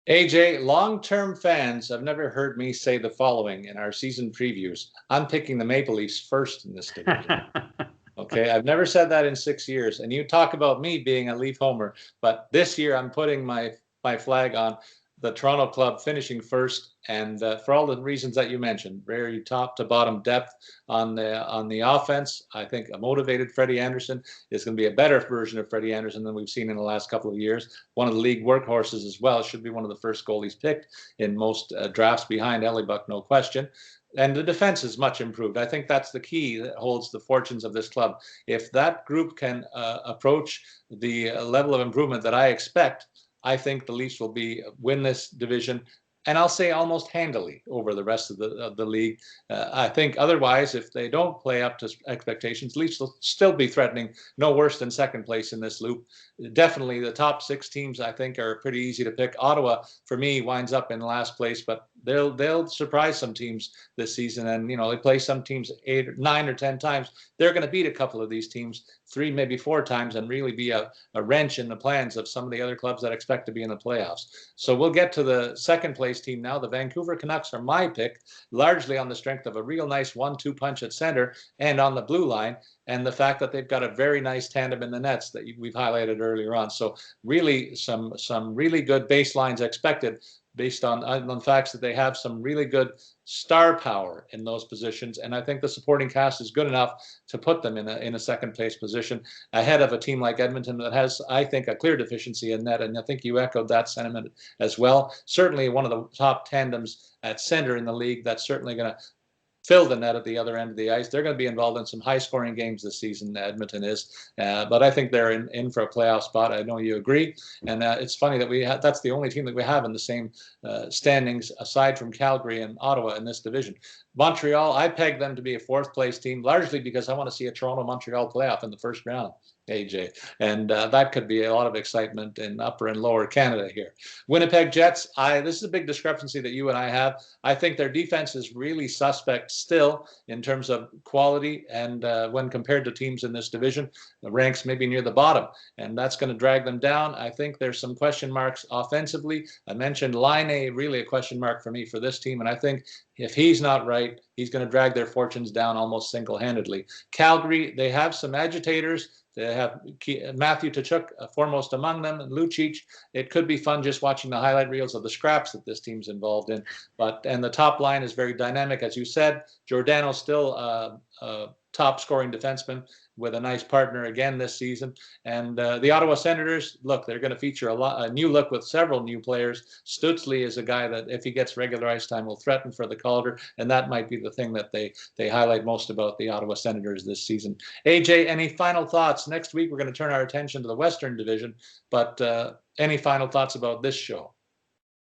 AJ, long-term fans have never heard me say the following in our season previews. I'm picking the Maple Leafs first in this division. Okay, I've never said that in 6 years. And you talk about me being a Leaf homer, but this year I'm putting my flag on the Toronto club finishing first, and for all the reasons that you mentioned, very top to bottom depth on the offense. I think a motivated Freddy Anderson is going to be a better version of Freddy Anderson than we've seen in the last couple of years. One of the league workhorses as well. Should be one of the first goalies picked in most drafts behind Hellebuyck, no question. And the defense is much improved. I think that's the key that holds the fortunes of this club. If that group can approach the level of improvement that I expect, I think the Leafs will win this division, and I'll say almost handily over the rest of the league. I think otherwise, if they don't play up to expectations, Leafs will still be threatening no worse than second place in this loop. Definitely the top 6 teams, I think, are pretty easy to pick. Ottawa, for me, winds up in last place, but they'll surprise some teams this season, and they play some teams 8 or 9 or 10 times. They're going to beat a couple of these teams 3, maybe 4 times, and really be a wrench in the plans of some of the other clubs that expect to be in the playoffs. So we'll get to the second place team now. The Vancouver Canucks are my pick, largely on the strength of a real nice 1-2 punch at center and on the blue line, and the fact that they've got a very nice tandem in the nets that we've highlighted earlier on. So really some really good baselines expected, based on the facts that they have some really good star power in those positions. And I think the supporting cast is good enough to put them in a second place position ahead of a team like Edmonton that has, I think, a clear deficiency in net. And I think you echoed that sentiment as well. Certainly one of the top tandems at center in the league that's certainly going to fill the net at the other end of the ice. They're going to be involved in some high-scoring games this season, Edmonton is. But I think they're in for a playoff spot. I know you agree. And it's funny that that's the only team that we have in the same standings, aside from Calgary and Ottawa in this division. Montreal, I pegged them to be a fourth-place team, largely because I want to see a Toronto-Montreal playoff in the first round, AJ. And that could be a lot of excitement in upper and lower Canada here. Winnipeg Jets, this is a big discrepancy that you and I have. I think their defense is really suspect still in terms of quality, and when compared to teams in this division, the ranks maybe near the bottom, and that's going to drag them down. I think there's some question marks offensively. I mentioned Laine, really a question mark for me for this team, and I think if he's not right, he's going to drag their fortunes down almost single-handedly. Calgary, they have some agitators. They have Matthew Tachook foremost among them, and Lucic. It could be fun just watching the highlight reels of the scraps that this team's involved in. And the top line is very dynamic, as you said. Giordano's still a top-scoring defenseman with a nice partner again this season. And the Ottawa Senators, look, they're going to feature a new look with several new players. Stuetzle is a guy that, if he gets regular ice time, will threaten for the Calder, and that might be the thing that they highlight most about the Ottawa Senators this season. AJ, any final thoughts? Next week, we're going to turn our attention to the Western Division, but any final thoughts about this show?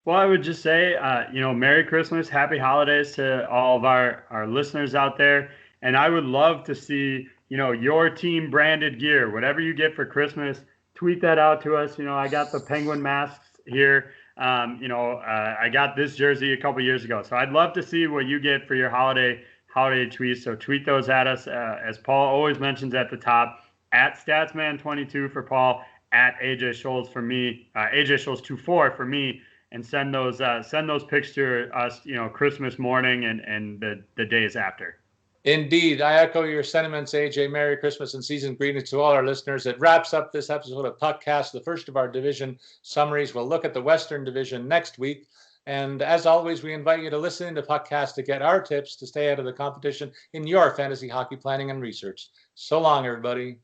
Well, I would just say, Merry Christmas, Happy Holidays to all of our listeners out there. And I would love to see, your team branded gear, whatever you get for Christmas, tweet that out to us. I got the Penguin masks here. I got this jersey a couple years ago. So I'd love to see what you get for your holiday tweets. So tweet those at us, as Paul always mentions at the top, at Statsman22 for Paul, at AJ Scholz for me, AJ Scholz24 for me, and send those pics to us, Christmas morning and the days after. Indeed. I echo your sentiments, AJ. Merry Christmas and season greetings to all our listeners. It wraps up this episode of Puckcast, the first of our division summaries. We'll look at the Western Division next week. And as always, we invite you to listen to Puckcast to get our tips to stay out of the competition in your fantasy hockey planning and research. So long, everybody.